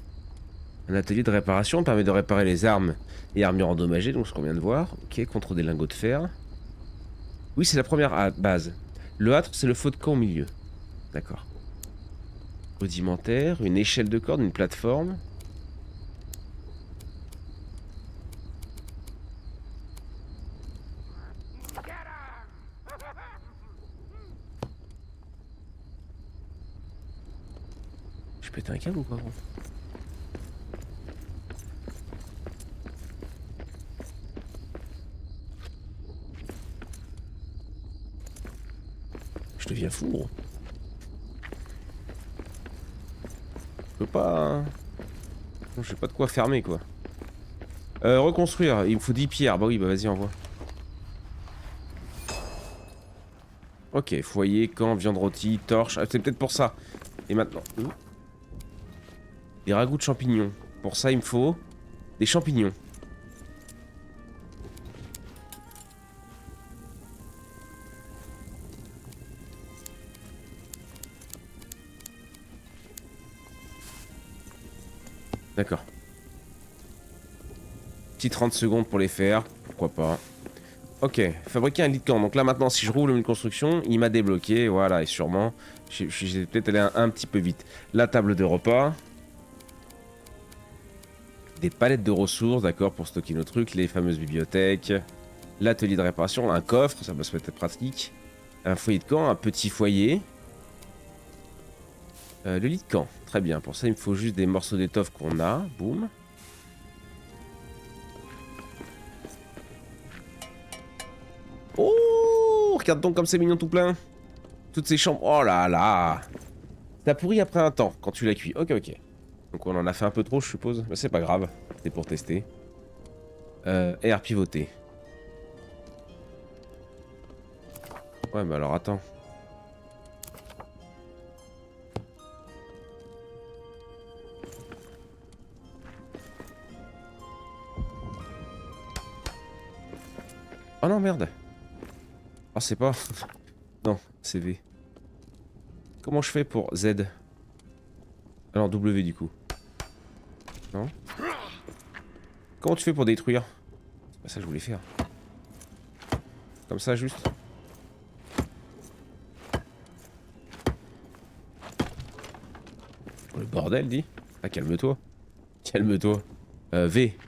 Un atelier de réparation permet de réparer les armes et armures endommagées, donc ce qu'on vient de voir. Ok, contre des lingots de fer. Oui, c'est la première base. Le âtre, c'est le faux de camp au milieu. D'accord. Rudimentaire, une échelle de corde, une plateforme. Je pète un câble ou pas, gros? Je deviens fou, gros. Je peux pas... Je sais pas de quoi fermer, quoi. Reconstruire, il me faut 10 pierres. Bah oui, bah vas-y, envoie. Ok, foyer, camp, viande rôtie, torche. Ah, c'est peut-être pour ça. Et maintenant... Des ragoûts de champignons. Pour ça, il me faut... des champignons. D'accord. Petit 30 secondes pour les faire. Pourquoi pas. Ok, fabriquer un lit de camp. Donc là maintenant, si je roule une construction, il m'a débloqué. Voilà, et sûrement, j'ai peut-être allé un petit peu vite. La table de repas. Des palettes de ressources, d'accord, pour stocker nos trucs, les fameuses bibliothèques, l'atelier de réparation, un coffre, ça peut se mettre pratique, un foyer de camp, un petit foyer, le lit de camp, très bien. Pour ça, il me faut juste des morceaux d'étoffe qu'on a, boum. Oh, regarde donc comme c'est mignon tout plein. Toutes ces chambres, oh là là. Ça pourrit après un temps quand tu l'as cuit. Ok, ok. Donc on en a fait un peu trop, je suppose. Mais c'est pas grave, c'est pour tester. Air pivoté. Ouais, mais alors attends. Oh non, merde. Ah, c'est pas... Non, c'est V. Comment je fais pour Z? Alors W du coup. Non. Comment tu fais pour détruire? C'est pas ça que je voulais faire. Comme ça juste. Le bordel dit. Ah calme-toi. Calme-toi. V.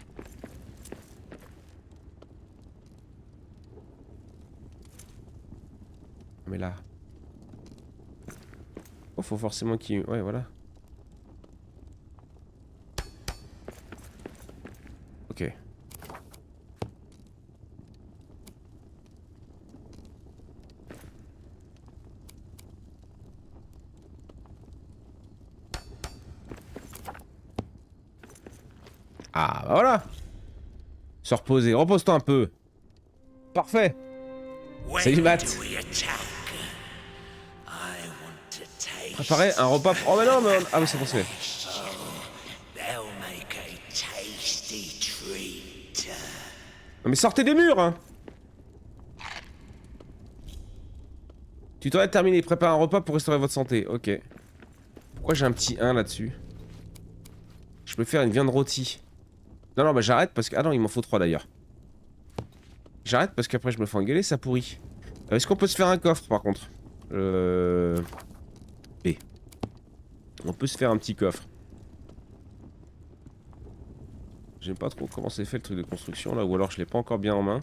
Mais là. Oh faut forcément qu'il... Ouais voilà. Ok. Ah bah voilà. Se reposer, repose-toi un peu. Parfait. Salut Matt. Préparer un repas... Oh mais non mais... Ah oui c'est bon c'est fait. Non mais sortez des murs hein. Tutoriel terminé, préparez un repas pour restaurer votre santé, ok. Pourquoi j'ai un petit 1 là-dessus? Je peux faire une viande rôtie. Non non bah j'arrête parce que... Ah non il m'en faut 3 d'ailleurs. J'arrête parce qu'après je me fais engueuler, ça pourrit. Est-ce qu'on peut se faire un coffre par contre? B. On peut se faire un petit coffre. J'aime pas trop comment c'est fait le truc de construction là, ou alors je l'ai pas encore bien en main.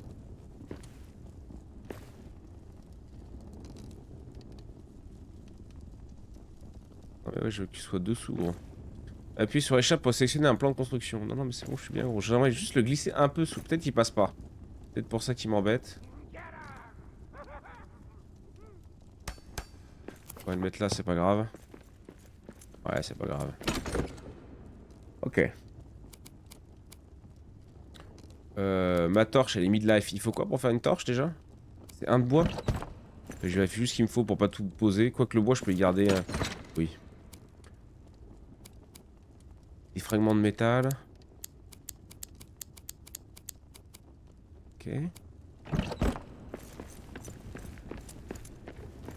Ah mais ouais, je veux qu'il soit dessous gros. Appuie sur l'échappe pour sélectionner un plan de construction. Non non mais c'est bon, je suis bien gros. J'aimerais juste le glisser un peu sous. Peut-être qu'il passe pas. Peut-être pour ça qu'il m'embête. On va le mettre là, c'est pas grave. Ouais, c'est pas grave. Ok. Ma torche, elle est midlife. Il faut quoi pour faire une torche déjà? C'est un de bois? Je vérifie juste ce qu'il me faut pour pas tout poser. Quoique le bois, je peux y garder. Oui. Des fragments de métal. Ok.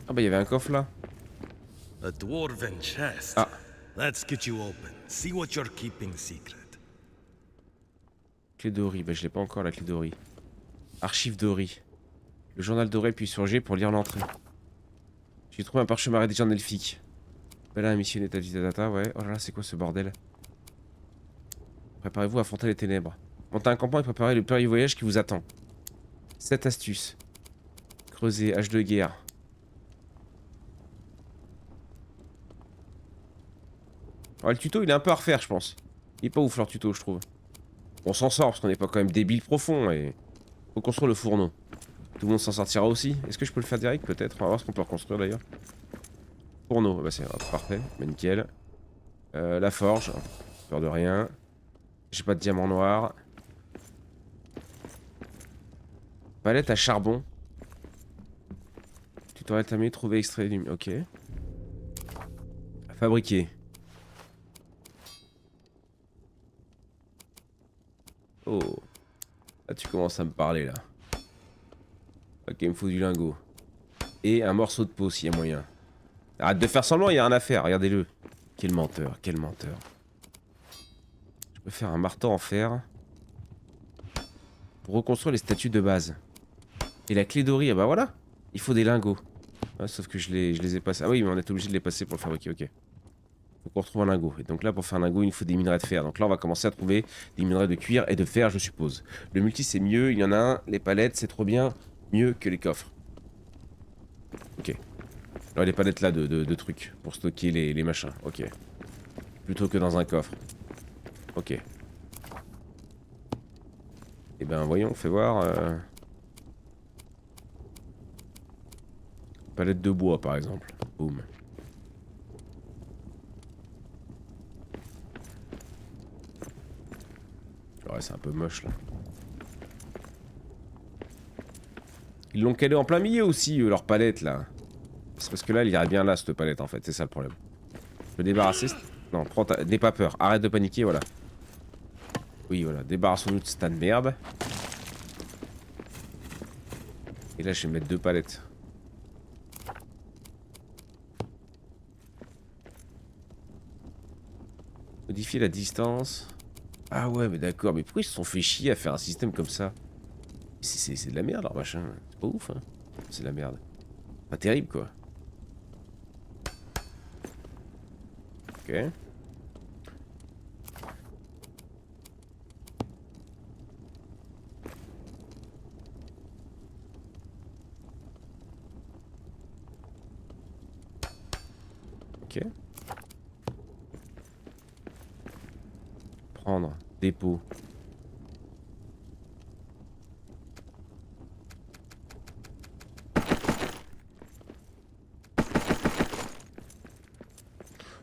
Ah bah il y avait un coffre là. A dwarven chest. Ah. Let's get you open. See what you're keeping secret. Clé d'Ori, bah je l'ai pas encore la clé d'Ori. Archive d'Ori. Le journal d'Ori puis surgé pour lire l'entrée. J'ai trouvé un parchemin rédigé en elfique. Bella a missionné établie data, ouais. Oh là là, c'est quoi ce bordel? Préparez-vous à affronter les ténèbres. Montez un campement et préparez le périlleux voyage qui vous attend. 7 astuces. Creuser, hache de guerre. Ouais, le tuto il est un peu à refaire, je pense. Il est pas ouf leur tuto, je trouve. On s'en sort parce qu'on n'est pas quand même débile profond et faut construire le fourneau. Tout le monde s'en sortira aussi. Est-ce que je peux le faire direct peut-être? On va voir ce qu'on peut reconstruire d'ailleurs. Fourneau, bah c'est parfait, bah, nickel. La forge, peur de rien. J'ai pas de diamant noir. Palette à charbon. Tutoriel terminé, trouver extrait du... Ok. Fabriquer. Oh. Là tu commences à me parler là. Ok, il me faut du lingot. Et un morceau de peau s'il y a moyen. Arrête de faire semblant, il y a rien à faire, regardez-le. Quel menteur, quel menteur. Je peux faire un marteau en fer. Pour reconstruire les statues de base. Et la clé d'Ori, ah bah voilà. Il faut des lingots. Ouais, sauf que je les ai passés. Ah oui, mais on est obligé de les passer pour le fabriquer, ok. Faut qu'on retrouve un lingot. Et donc là, pour faire un lingot, il nous faut des minerais de fer. Donc là, on va commencer à trouver des minerais de cuir et de fer, je suppose. Le multi, c'est mieux. Il y en a un. Les palettes, c'est trop bien. Mieux que les coffres. Ok. Alors, les palettes là de trucs pour stocker les machins. Ok. Plutôt que dans un coffre. Ok. Eh ben, voyons, fais voir. Palette de bois, par exemple. Boum. Ouais, c'est un peu moche, là. Ils l'ont calé en plein milieu aussi, leur palette, là. C'est parce que là, il irait bien là, cette palette, en fait. C'est ça, le problème. Je peux débarrasser... Non, prends ta... N'aie pas peur. Arrête de paniquer, voilà. Oui, voilà. Débarrassons-nous de cette tas de merde. Et là, je vais mettre 2 palettes. Modifier la distance. Ah ouais, mais d'accord. Mais pourquoi ils se sont fait chier à faire un système comme ça? C'est de la merde, leur machin. C'est pas ouf, hein. C'est de la merde. Pas terrible, quoi. Ok. Ok. Prendre. Dépôt.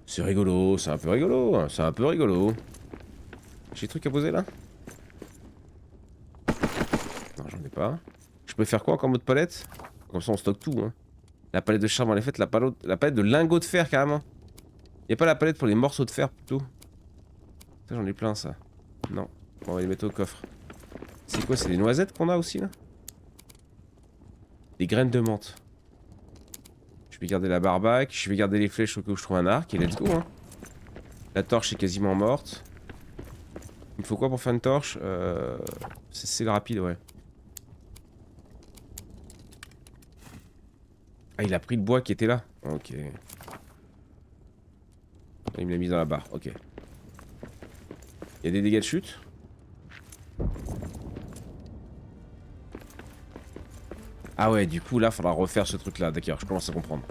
C'est rigolo, c'est un peu rigolo, hein, c'est un peu rigolo. J'ai des trucs à poser là? Non, j'en ai pas. Je peux faire quoi encore mode palette? Comme ça on stocke tout, hein. La palette de charbon, elle est faite, la palette de lingots de fer carrément. Y'a pas la palette pour les morceaux de fer plutôt? Ça j'en ai plein ça. Non, on va les mettre au coffre. C'est quoi, c'est des noisettes qu'on a aussi là? Des graines de menthe. Je vais garder la barbaque, je vais garder les flèches au cas où je trouve un arc et let's go, hein. La torche est quasiment morte. Il me faut quoi pour faire une torche? C'est le rapide, ouais. Ah, il a pris le bois qui était là. Ok. Il me l'a mis dans la barre, ok. Il y a des dégâts de chute? Ah ouais, du coup là, faudra refaire ce truc là, d'accord, je commence à comprendre.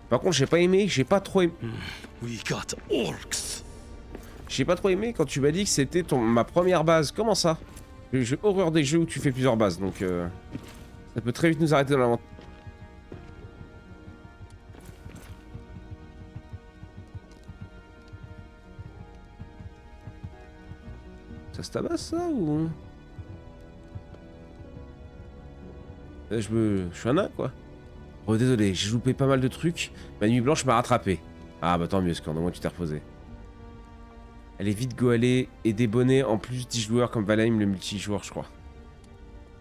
Par contre, j'ai pas trop aimé. We got orcs. J'ai pas trop aimé quand tu m'as dit que c'était ma première base. Comment ça? J'ai horreur des jeux où tu fais plusieurs bases, donc ça peut très vite nous arrêter dans l'aventure. Ça se tabasse ça ou... Là, je suis un nain quoi. Oh désolé, j'ai loupé pas mal de trucs. Ma nuit blanche m'a rattrapé. Ah bah tant mieux, Scorn, au moins tu t'es reposé. Elle est vite goalée et des bonnets en plus 10 joueurs comme Valheim le multijoueur je crois.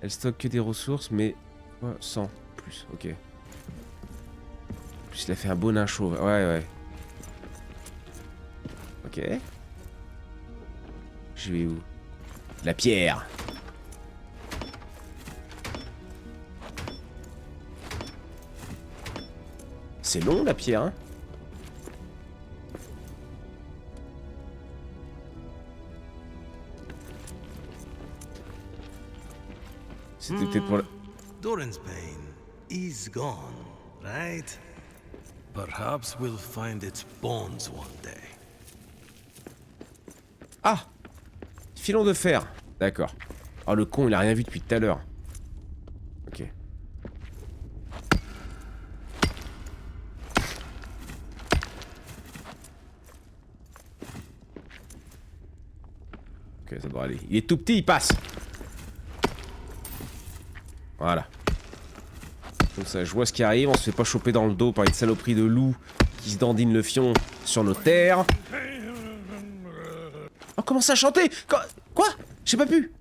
Elle stocke que des ressources mais... Ouais, 100 plus, ok. En plus il a fait un beau nain chauve, ouais. Ok. Je vais où? La pierre. C'est long la pierre, hein. C'était peut-être pour la... Doran's pain is gone, right? Perhaps we'll find its bones one day. Ah! Filon de fer. D'accord. Oh le con, il a rien vu depuis tout à l'heure. Ok. Ok, ça doit aller. Il est tout petit, il passe. Voilà. Comme ça, je vois ce qui arrive. On se fait pas choper dans le dos par une saloperie de loup qui se dandine le fion sur nos terres. Oh, commence à chanter. Quoi? J'ai pas pu.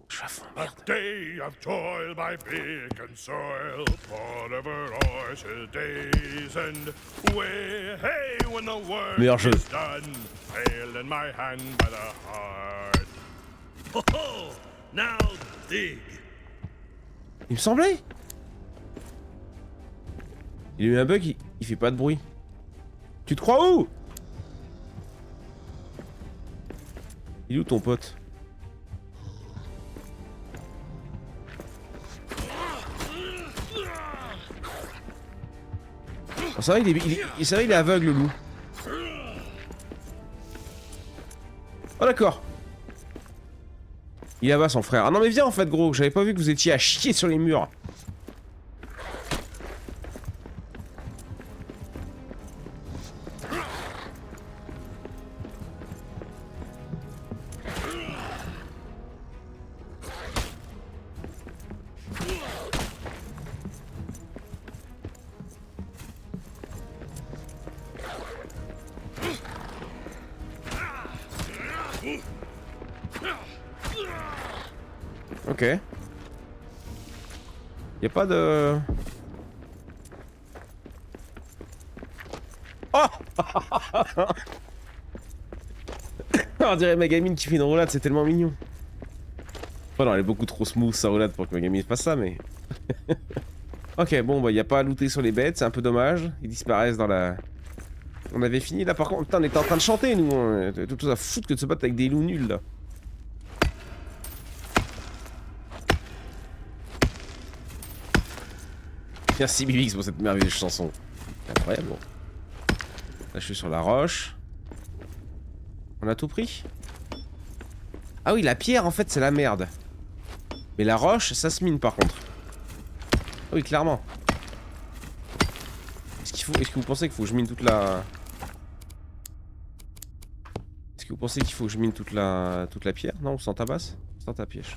Je suis à fond, A day of toil by beak and soil, forever horses days and way, hey, when the work Meilleur jeu. is done, failed in my hand by the heart. Ho ho! Now dig. Il me semblait. Il a eu un bug, il fait pas de bruit. Tu te crois où? Il est où ton pote? Oh, ça va, il est aveugle, le loup. Oh d'accord. Il est là-bas son frère. Ah non mais viens en fait gros, j'avais pas vu que vous étiez à chier sur les murs. Ok. Y'a pas de... Oh on dirait ma gamine qui fait une roulade, c'est tellement mignon. Oh non, elle est beaucoup trop smooth sa roulade pour que ma gamine fasse ça, mais... Ok, bon, bah y'a pas à looter sur les bêtes, c'est un peu dommage. Ils disparaissent dans la... On avait fini là par contre, putain on était en train de chanter nous, hein. Tout chose à foutre que de se battre avec des loups nuls là. Merci Bibix pour cette merveilleuse chanson. Incroyable. Bon. Là je suis sur la roche. On a tout pris? Ah oui, la pierre en fait c'est la merde. Mais la roche ça se mine par contre. Ah oui clairement. Est-ce que vous pensez qu'il faut que je mine toute la... Est-ce que vous pensez qu'il faut que je mine toute la pierre? Non, on s'en tabasse? Sans ta piège.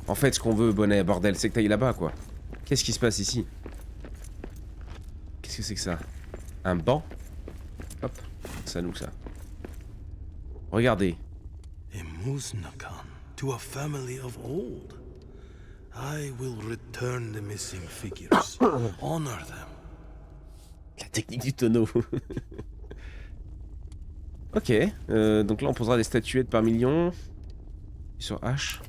En fait, ce qu'on veut, bonnet, bordel, c'est que t'ailles là-bas, quoi. Qu'est-ce qui se passe ici? Qu'est-ce que c'est que ça? Un banc? Hop, c'est à nous, ça. Regardez. Emusnakan, to a family of old. I will return the missing figures. Honor them. La technique du tonneau. Ok, donc là on posera des statuettes par million. Sur H.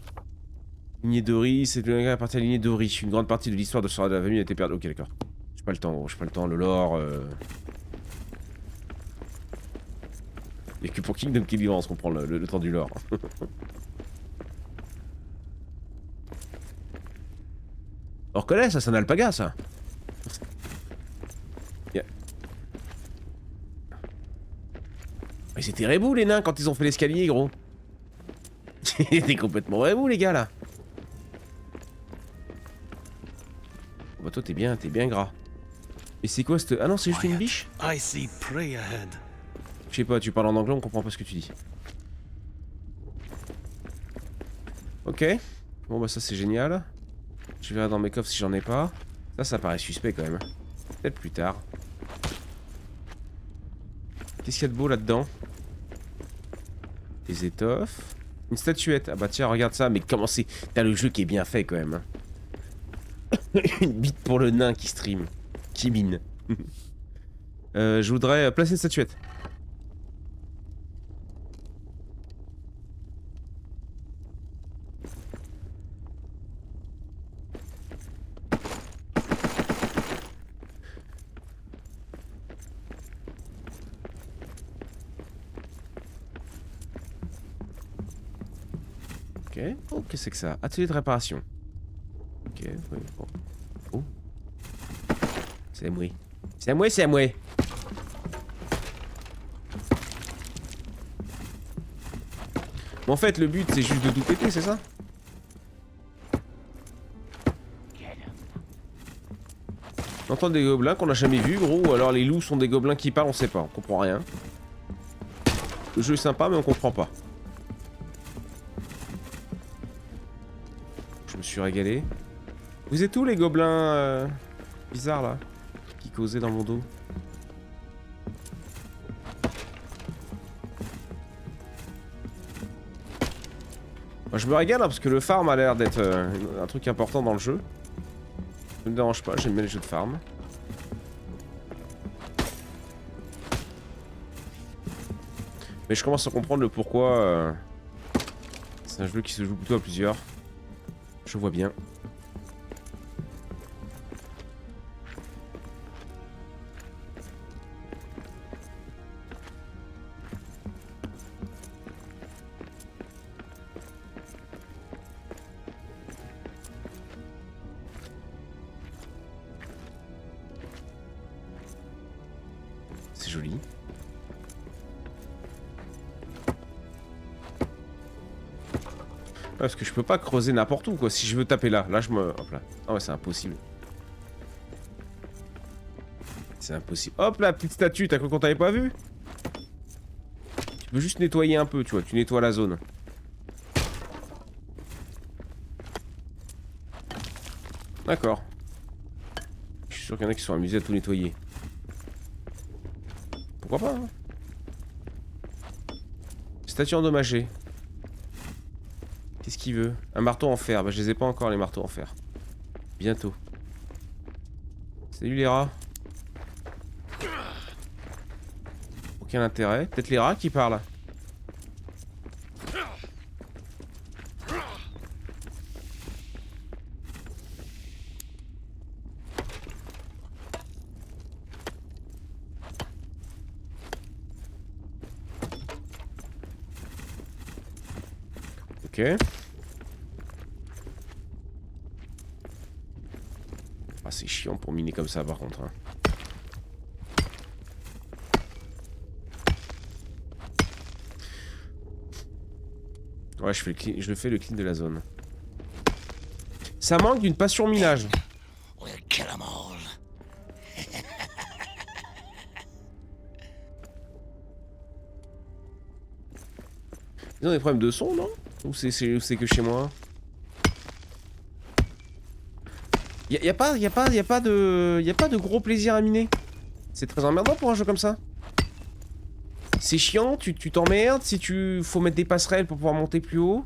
Lignée de riz, c'est le à partir de la lignée de riz. Une grande partie de l'histoire de Sora de la famille a été perdue. Ok, d'accord. J'ai pas le temps, gros. J'ai pas le temps. Le lore. Y'a que pour Kingdom Come Deliverance qu'on prend le temps du lore. On reconnaît ça, c'est un alpaga ça. Yeah. Mais c'était rebou les nains quand ils ont fait l'escalier gros. C'était complètement rebou les gars là. Bah toi t'es bien gras. Et c'est quoi cette... Ah non c'est juste une biche? I see prey ahead. Je sais pas, tu parles en anglais, on comprend pas ce que tu dis. Ok. Bon bah ça c'est génial. Je verrai dans mes coffres si j'en ai pas. Ça paraît suspect quand même. Peut-être plus tard. Qu'est-ce qu'il y a de beau là-dedans? Des étoffes. Une statuette. Ah bah tiens, regarde ça. Mais comment c'est... T'as le jeu qui est bien fait quand même. Une bite pour le nain qui stream. Qui mine. Je voudrais placer une statuette. Ok. Oh, qu'est-ce que c'est que ça? Atelier de réparation. Ok, oui, bon. Oh. C'est moi. C'est moi, c'est moi. Bon, en fait, le but, c'est juste de tout péter, c'est ça? On entend des gobelins qu'on n'a jamais vus, gros, ou alors les loups sont des gobelins qui parlent, on sait pas, on comprend rien. Le jeu est sympa, mais on comprend pas. Je me suis régalé. Vous êtes où les gobelins bizarres là? Qui causaient dans mon dos? Moi, je me régale hein, parce que le farm a l'air d'être un truc important dans le jeu. Ça me dérange pas, j'aime bien les jeux de farm. Mais je commence à comprendre le pourquoi. C'est un jeu qui se joue plutôt à plusieurs. Je vois bien. C'est joli. Ouais, parce que je peux pas creuser n'importe où quoi. Si je veux taper là, je me... Hop là. Ah ouais, c'est impossible. C'est impossible. Hop là, petite statue, t'as cru qu'on t'avait pas vu? Tu peux juste nettoyer un peu, tu vois. Tu nettoies la zone. D'accord. Je suis sûr qu'il y en a qui sont amusés à tout nettoyer. Pourquoi pas hein. Statue endommagée. Qu'est-ce qu'il veut? Un marteau en fer. Bah je les ai pas encore les marteaux en fer. Bientôt. Salut les rats. Aucun intérêt. Peut-être les rats qui parlent. Ok. Ah, c'est chiant pour miner comme ça par contre. Hein. Ouais, je fais le clean de la zone. Ça manque d'une passion minage. We'll kill 'em all. Ils ont des problèmes de son, non? Ou c'est que chez moi? Y a pas de gros plaisir à miner. C'est très emmerdant pour un jeu comme ça. C'est chiant, tu t'emmerdes, si tu... Faut mettre des passerelles pour pouvoir monter plus haut.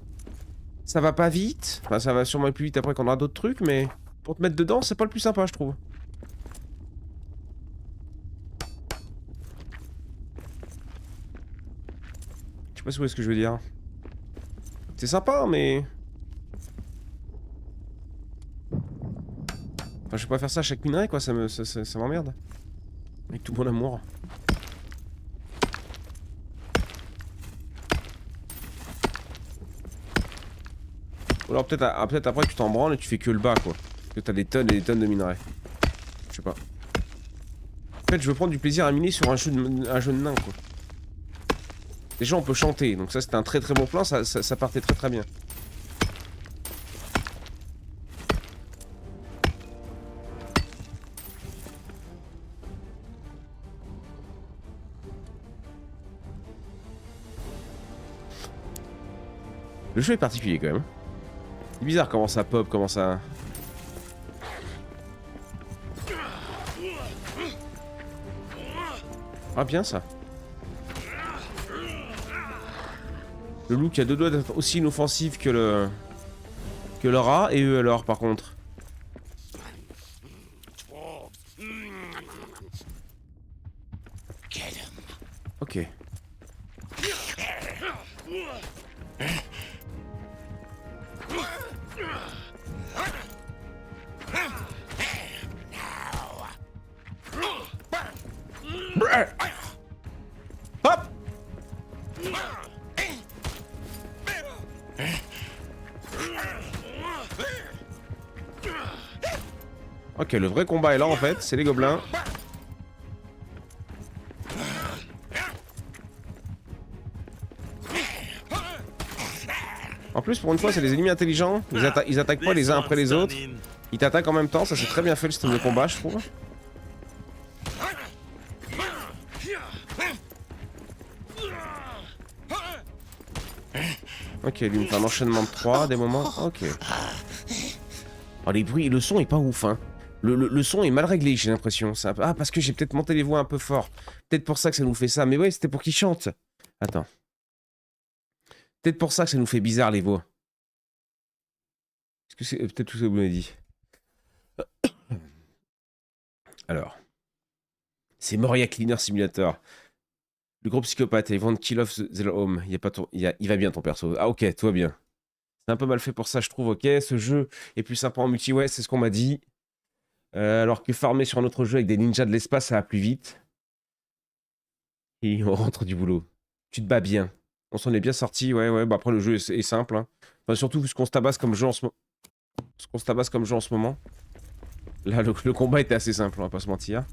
Ça va pas vite. Enfin, ça va sûrement aller plus vite après qu'on aura d'autres trucs, mais... Pour te mettre dedans, c'est pas le plus sympa, je trouve. Je sais pas si vous voyez ce que je veux dire. C'est sympa, mais... Enfin, je vais pas faire ça à chaque minerai, quoi, ça m'emmerde. Avec tout mon amour. Ou alors peut-être après tu t'en branles et tu fais que le bas, quoi. Parce que t'as des tonnes et des tonnes de minerais. Je sais pas. En fait, je veux prendre du plaisir à miner sur un jeu de nain, quoi. Déjà, on peut chanter, donc ça c'était un très très bon plan, ça partait très très bien. Le jeu est particulier quand même. C'est bizarre comment ça pop, comment ça... Ah bien ça. Le loup qui a deux doigts d'être aussi inoffensif que le rat, et eux alors par contre. Ok. Hop. Ok, le vrai combat est là en fait, c'est les gobelins. En plus, pour une fois, c'est des ennemis intelligents. Ils attaquent pas les uns après les autres. Ils t'attaquent en même temps, ça c'est très bien fait le système de combat, je trouve. Ok, lui me fait un enchaînement de 3 des moments. Ok. Oh, les bruits, le son est pas ouf, hein. Le son est mal réglé, j'ai l'impression. Ah, parce que j'ai peut-être monté les voix un peu fort. Peut-être pour ça que ça nous fait ça. Mais ouais, c'était pour qu'ils chantent. Attends. Peut-être pour ça que ça nous fait bizarre les voix. Est-ce que c'est peut-être tout ça que vous m'avez dit? Alors. C'est Moria Cleaner Simulator. Le gros psychopathe, ils vendent Kill of the Home. Il va bien ton perso. Ah ok, tout va bien. C'est un peu mal fait pour ça, je trouve. Ok, ce jeu est plus sympa en multi, ouais, c'est ce qu'on m'a dit. Alors que farmer sur un autre jeu avec des ninjas de l'espace, ça va plus vite. Et on rentre du boulot. Tu te bats bien. On s'en est bien sorti, ouais. Bah après, le jeu est simple. Hein. Enfin, surtout ce qu'on se tabasse comme jeu en ce moment. Là, le combat était assez simple, on va pas se mentir.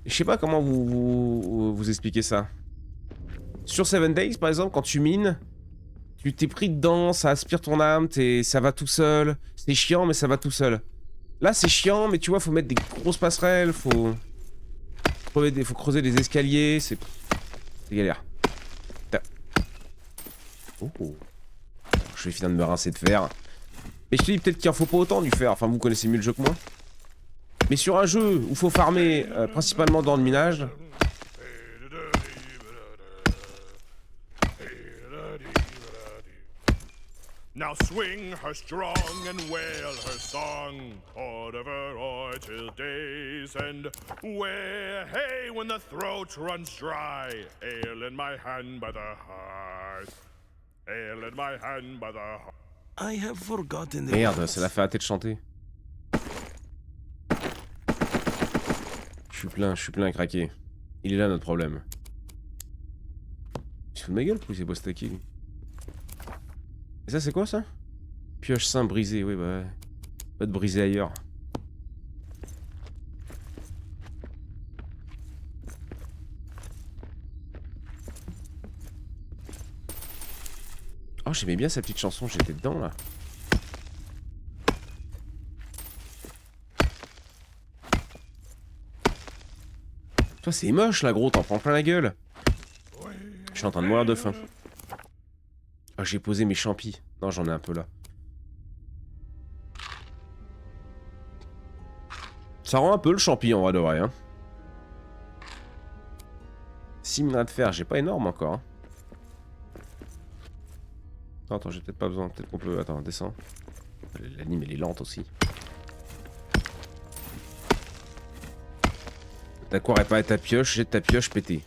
Je sais pas comment vous expliquer ça. Sur 7 Days, par exemple, quand tu mines, tu t'es pris dedans, ça aspire ton âme, ça va tout seul. C'est chiant, mais ça va tout seul. Là, c'est chiant, mais tu vois, faut mettre des grosses passerelles, faut creuser des escaliers, c'est galère. Oh. Je vais finir de me rincer de fer. Mais je te dis peut-être qu'il en faut pas autant du fer, enfin vous connaissez mieux le jeu que moi. Mais sur un jeu où faut farmer principalement dans le minage... Now swing her strong and wail her song, out of her orchard days, and way hey when the throat runs dry, ale in my hand by the hearth, ale in my hand by the hearth. I have forgotten the Merde, ça l'a fait arrêter de chanter. Je suis plein à craquer. Il est là notre problème. Il se fout de ma gueule, pourquoi il s'est pas stacké lui? Et ça c'est quoi ça? Pioche sain brisé, oui bah ouais. Pas de briser ailleurs. Oh j'aimais bien sa petite chanson, j'étais dedans là. Toi c'est moche là gros, t'en prends plein la gueule. Je suis en train de mourir de faim. Ah, j'ai posé mes champis. Non, j'en ai un peu là. Ça rend un peu le champi en vrai de vrai. Hein. 6 minerais de fer, j'ai pas énorme encore. Hein. Attends, j'ai peut-être pas besoin. Peut-être qu'on peut. Attends, descends. L'anime elle est lente aussi. T'as quoi réparer ta pioche? Jette ta pioche pétée.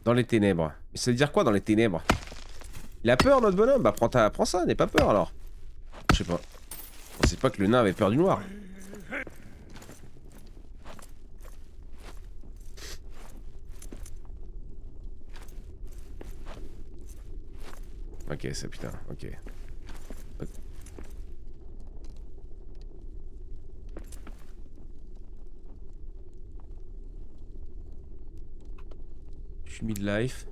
Dans les ténèbres. Mais ça veut dire quoi dans les ténèbres? Il a peur notre bonhomme? Bah prends ça, n'aie pas peur alors. Je sais pas. Je pensais pas que le nain avait peur du noir. Ok, ça putain, ok. Je suis midlife.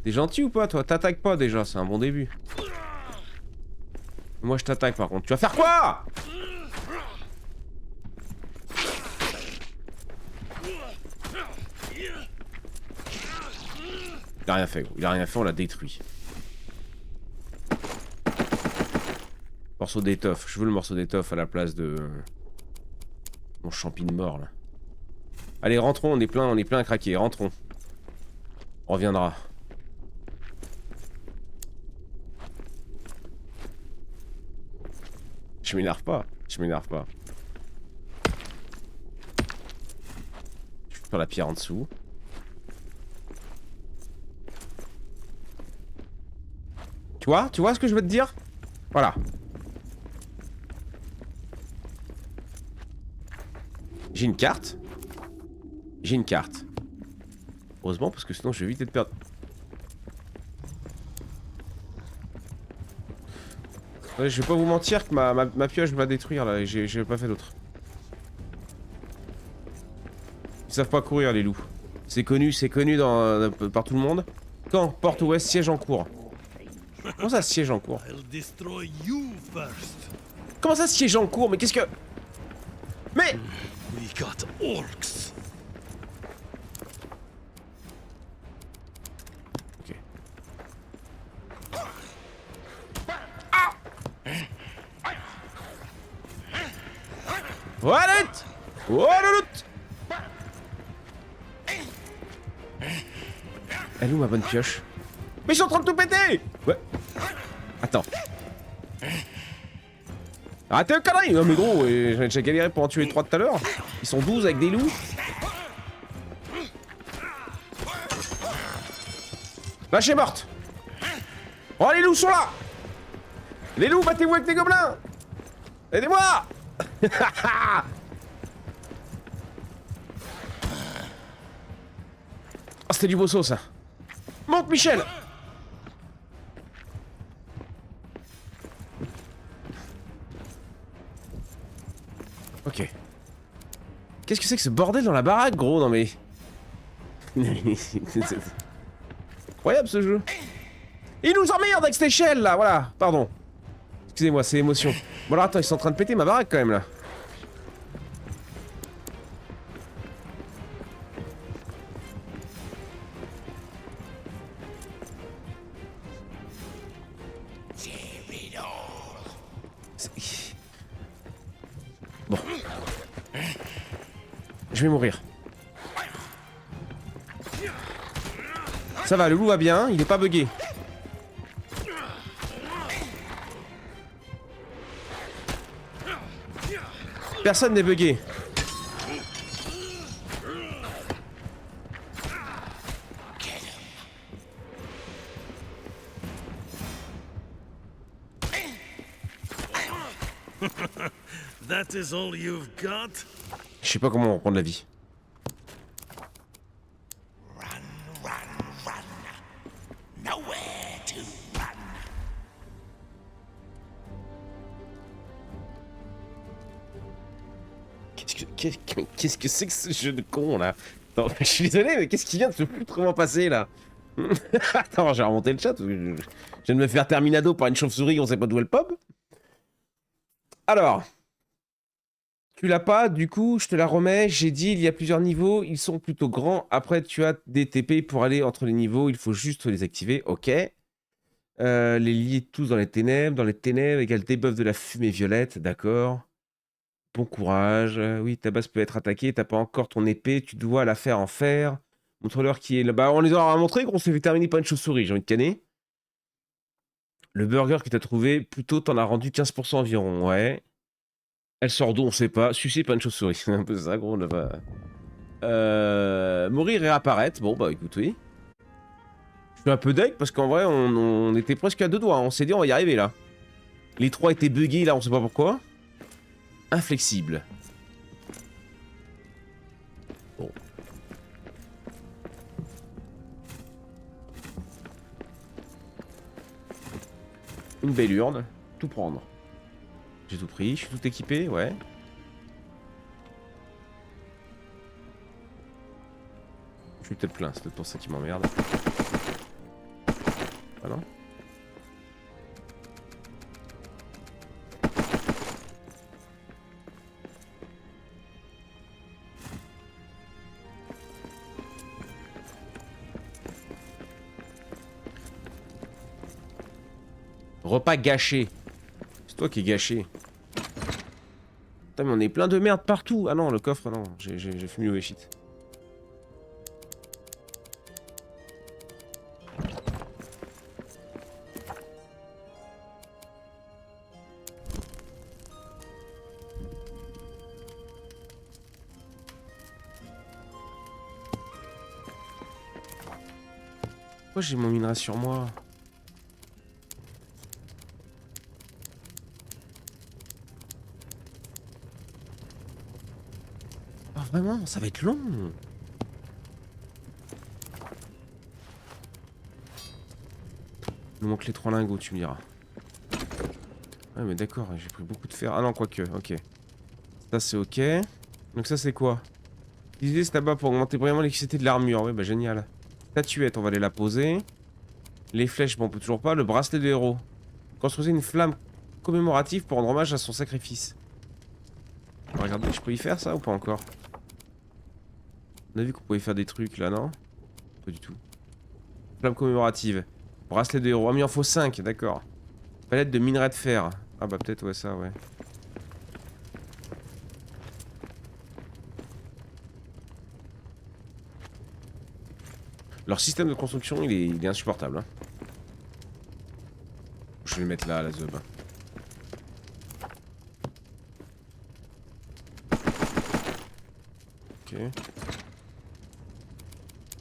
T'es gentil ou pas toi? T'attaques pas déjà, c'est un bon début. Moi je t'attaque par contre. Tu vas faire quoi? Il a rien fait gros, il a rien fait, on l'a détruit. Morceau d'étoffe, je veux le morceau d'étoffe à la place de... Mon champignon mort là. Allez, rentrons, on est plein à craquer, rentrons. On reviendra. Je m'énerve pas. Je vais faire la pierre en dessous. Tu vois ce que je veux te dire? Voilà. J'ai une carte. Heureusement, parce que sinon je vais vite être perdu. Ouais, je vais pas vous mentir que ma pioche va détruire là, et j'ai pas fait d'autre. Ils savent pas courir les loups. C'est connu par tout le monde. Quand? Porte ouest, siège en cours. Comment ça siège en cours? Comment ça siège en cours? Mais qu'est-ce que... Mais... We got orcs. Ok. What it? Elle est où ma bonne pioche? Mais ils sont en train de tout péter. Ouais. Attends. Arrêtez le connerie. Non mais gros, j'ai déjà galéré pour en tuer 3 tout à l'heure. Ils sont 12 avec des loups. Vache est morte. Oh les loups sont là. Les loups, battez-vous avec les gobelins. Aidez-moi. Oh, c'était du beau saut ça. Monte Michel. Ok. Qu'est-ce que c'est que ce bordel dans la baraque, gros? Non mais... c'est incroyable ce jeu. Il nous emmerde avec cette échelle là, voilà, pardon. Excusez-moi, c'est l'émotion. Bon alors attends, ils sont en train de péter ma baraque quand même là. Bon. Je vais mourir. Ça va, le loup va bien, il est pas bugué. Personne n'est bugué. That is all you've got? Je sais pas comment on reprend de la vie. Nowhere to run. Qu'est-ce que c'est que ce jeu de con là? Attends, je suis désolé, mais qu'est-ce qui vient de se foutrement passer là? Attends, j'ai remonté le chat. Je viens de me faire terminado par une chauve-souris, on sait pas d'où elle pop. Alors. Tu l'as pas, du coup, je te la remets. J'ai dit, il y a plusieurs niveaux, ils sont plutôt grands. Après, tu as des TP pour aller entre les niveaux, il faut juste les activer, ok. Les lier tous dans les ténèbres égale debuff de la fumée violette, d'accord. Bon courage. Oui, ta base peut être attaquée, t'as pas encore ton épée, tu dois la faire en fer. Montre-leur qui est là. Bah, on les aura montré qu'on s'est fait terminer par une chauve-souris, j'ai envie de canner. Le burger que t'as trouvé, plutôt t'en as rendu 15% environ, ouais. Elle sort d'où, on sait pas. Sucé pas une chauve-souris. C'est un peu ça, gros. On a pas... Mourir et apparaître. Bon, bah écoute, oui. Je suis un peu deg parce qu'en vrai, on était presque à 2 doigts. On s'est dit, on va y arriver là. Les 3 étaient buggés là, on sait pas pourquoi. Inflexible. Bon. Une belle urne. Tout prendre. J'ai tout pris, je suis tout équipé, ouais. Je suis peut-être plein, c'est peut-être pour ça qui m'emmerde. Ah non? Repas gâché. C'est toi qui es gâché. Putain, mais on est plein de merde partout. Ah non, le coffre, non. J'ai fumé le shit. Pourquoi j'ai mon minerai sur moi? Vraiment, ça va être long. Il nous manque les 3 lingots, tu me diras. Ouais, mais d'accord, j'ai pris beaucoup de fer. Ah non, quoique, ok. Ça, c'est ok. Donc ça, c'est quoi? L'idée, c'est là-bas pour augmenter vraiment l'efficacité de l'armure. Ouais, bah génial. Statuette, on va aller la poser. Les flèches, bon, on peut toujours pas. Le bracelet de héros. Construisez une flamme commémorative pour rendre hommage à son sacrifice. Regardez, je peux y faire ça ou pas encore? On a vu qu'on pouvait faire des trucs là, non? Pas du tout. Flamme commémorative. Bracelet de héros. Ah, mais il en faut 5, d'accord. Palette de minerai de fer. Ah bah peut-être, ouais, ça, ouais. Leur système de construction, il est insupportable. Hein. je vais le mettre là, la zeub. Ok.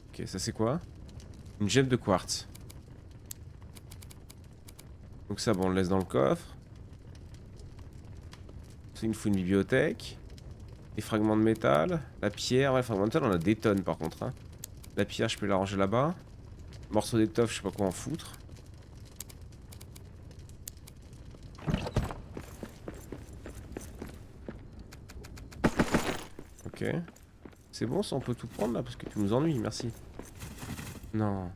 Ok, ça c'est quoi? Une gemme de quartz. Donc ça, bon, on le laisse dans le coffre. Ça, il nous faut une bibliothèque. Des fragments de métal. La pierre, ouais, les fragments de métal, on a des tonnes par contre. Hein. La pierre, je peux la ranger là-bas. Morceau d'étoffe, je sais pas quoi en foutre. Ok. C'est bon, ça, on peut tout prendre là parce que tu nous ennuies, merci. Non.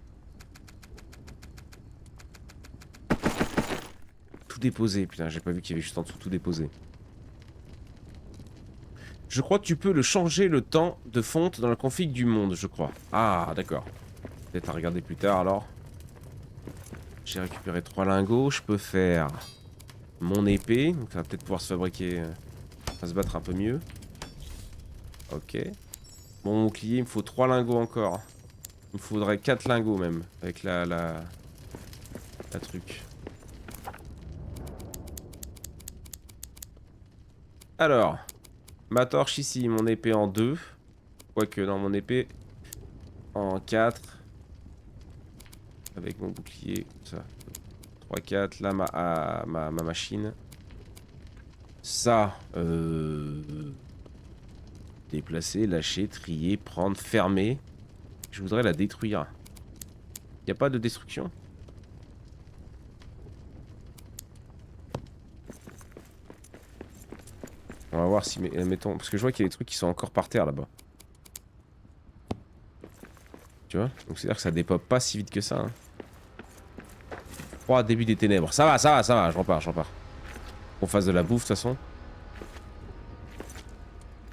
Tout déposé, putain, j'ai pas vu qu'il y avait juste en dessous tout déposé. Je crois que tu peux le changer le temps de fonte dans la config du monde, je crois. Ah, d'accord. Peut-être à regarder plus tard alors. J'ai récupéré 3 lingots, je peux faire mon épée, donc ça va peut-être pouvoir se fabriquer, à se battre un peu mieux. Ok. Mon bouclier, il me faut 3 lingots encore. Il me faudrait 4 lingots même, avec la truc. Alors, ma torche ici, mon épée en 2. Quoique, non, mon épée en 4. Avec mon bouclier, ça. 3, 4, là, ma machine. Ça, déplacer, lâcher, trier, prendre, fermer. Je voudrais la détruire. Y a pas de destruction? On va voir si, mettons, parce que je vois qu'il y a des trucs qui sont encore par terre là-bas. Tu vois? Donc c'est-à-dire que ça dépop pas si vite que ça. Hein. 3, début des ténèbres. Ça va, je repars. Qu'on fasse de la bouffe de toute façon.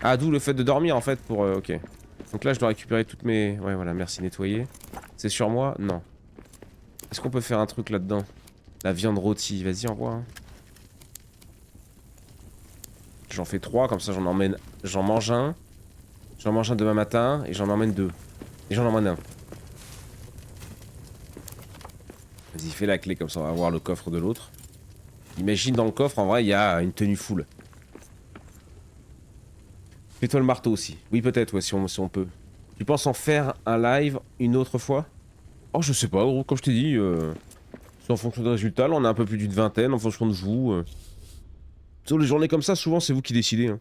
Ah, d'où le fait de dormir en fait pour... ok. Donc là je dois récupérer toutes mes... Ouais voilà, merci, nettoyer. C'est sur moi? Non. Est-ce qu'on peut faire un truc là-dedans? La viande rôtie, vas-y envoie. Hein. J'en fais 3, comme ça j'en mange un. J'en mange un demain matin et j'en emmène 2. Et j'en emmène un. Vas-y, fais la clé comme ça, on va voir le coffre de l'autre. Imagine dans le coffre, en vrai, il y a une tenue full. Fais-toi le marteau aussi. Oui, peut-être, ouais, si on peut. Tu penses en faire un live une autre fois? Oh, je sais pas, gros, comme je t'ai dit, c'est en fonction des résultats. Là, on a un peu plus d'une vingtaine, en fonction de vous. Sur les journées comme ça, souvent, c'est vous qui décidez. Hein.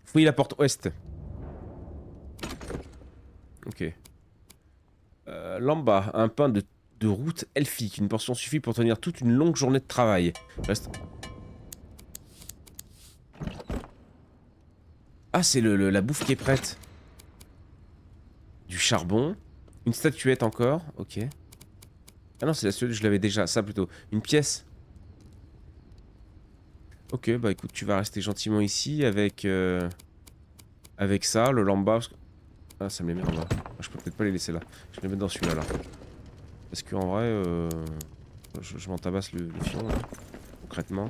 Fouillez la porte ouest. Ok. Lamba, un pain de route elfique. Une portion suffit pour tenir toute une longue journée de travail. Reste... Ah, c'est la bouffe qui est prête. Du charbon. Une statuette encore. Ok. Ah non, c'est la statuette, je l'avais déjà. Ça plutôt. Une pièce. Ok, bah écoute, tu vas rester gentiment ici avec... avec ça, le lamba. Ah, ça me les met en bas. Je peux peut-être pas les laisser là. Je vais les mettre dans celui-là, là. Parce qu'en vrai, je m'en tabasse le fion, là, concrètement.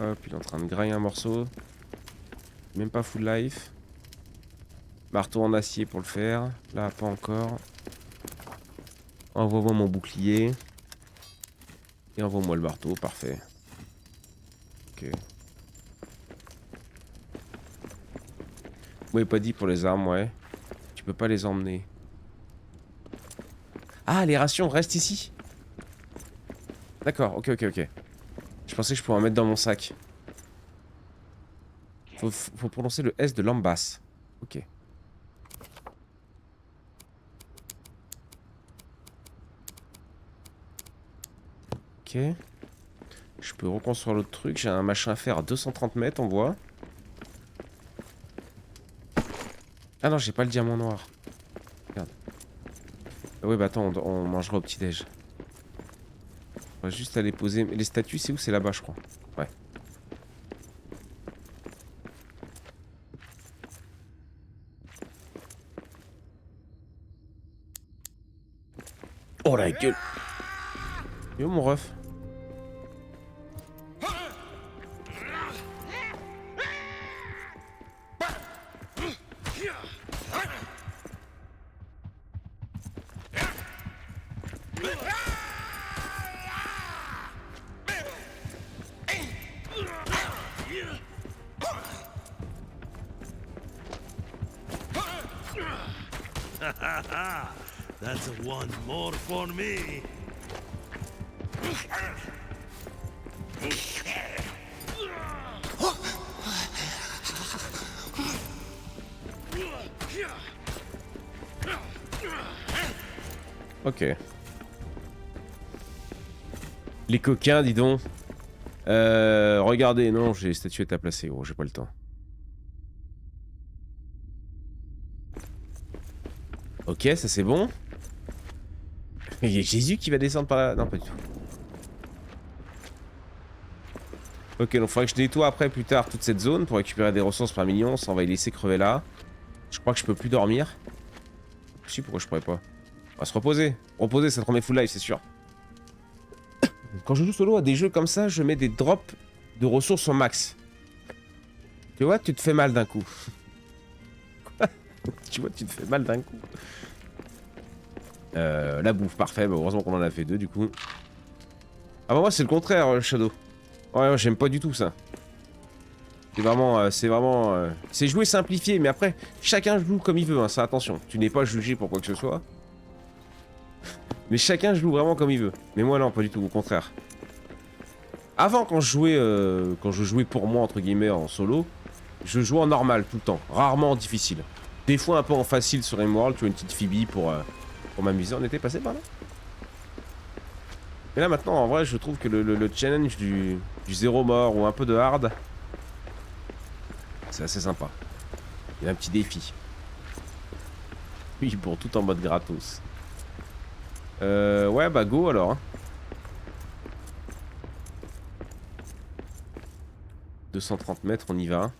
Hop, il est en train de grailler un morceau. Même pas full life. Marteau en acier pour le faire. Là, pas encore. Envoie-moi mon bouclier. Et envoie-moi le marteau, parfait. Ok. Vous m'avez pas dit pour les armes, ouais. Tu peux pas les emmener. Ah, les rations restent ici. D'accord, ok. Je pensais que je pouvais en mettre dans mon sac. Faut prononcer le S de Lambas. Ok. Ok. Je peux reconstruire l'autre truc. J'ai un machin à faire à 230 mètres, on voit. Ah non, j'ai pas le diamant noir. Regarde. Ah ouais, bah attends, on mangera au petit-déj. On va juste aller poser... Les statues, c'est où? C'est là-bas, je crois. Ouais. Oh la gueule! Yo mon ref? That's one more for me. Ok. Les coquins, dis donc. Regardez, non, j'ai les statuettes à placer, gros, j'ai pas le temps. Ok, ça c'est bon. Il y a Jésus qui va descendre par là. Non, pas du tout. Ok, donc il faudrait que je nettoie après plus tard toute cette zone pour récupérer des ressources par million. Ça, on va y laisser crever là. Je crois que je peux plus dormir. Si, pourquoi je pourrais pas? On va se reposer. Reposer, ça te remet full life, c'est sûr. Quand je joue solo à des jeux comme ça, je mets des drops de ressources au max. Tu vois, tu te fais mal d'un coup. Quoi? Tu vois, tu te fais mal d'un coup. La bouffe, parfait. Bah, heureusement qu'on en a fait 2 du coup. Ah bah moi c'est le contraire, Shadow. Ouais, j'aime pas du tout ça. C'est vraiment... c'est jouer simplifié, mais après, chacun joue comme il veut, hein, ça attention. Tu n'es pas jugé pour quoi que ce soit. Mais chacun joue vraiment comme il veut. Mais moi non, pas du tout, au contraire. Avant, quand je jouais pour moi, entre guillemets, en solo, je jouais en normal tout le temps, rarement en difficile. Des fois un peu en facile sur Rimworld, tu vois, une petite Phoebe pour m'amuser. On était passé par là. Et là maintenant, en vrai, je trouve que le challenge du 0 mort ou un peu de hard, c'est assez sympa. Il y a un petit défi. Oui, bon, tout en mode gratos. Ouais, bah go alors. Hein. 230 mètres, on y va.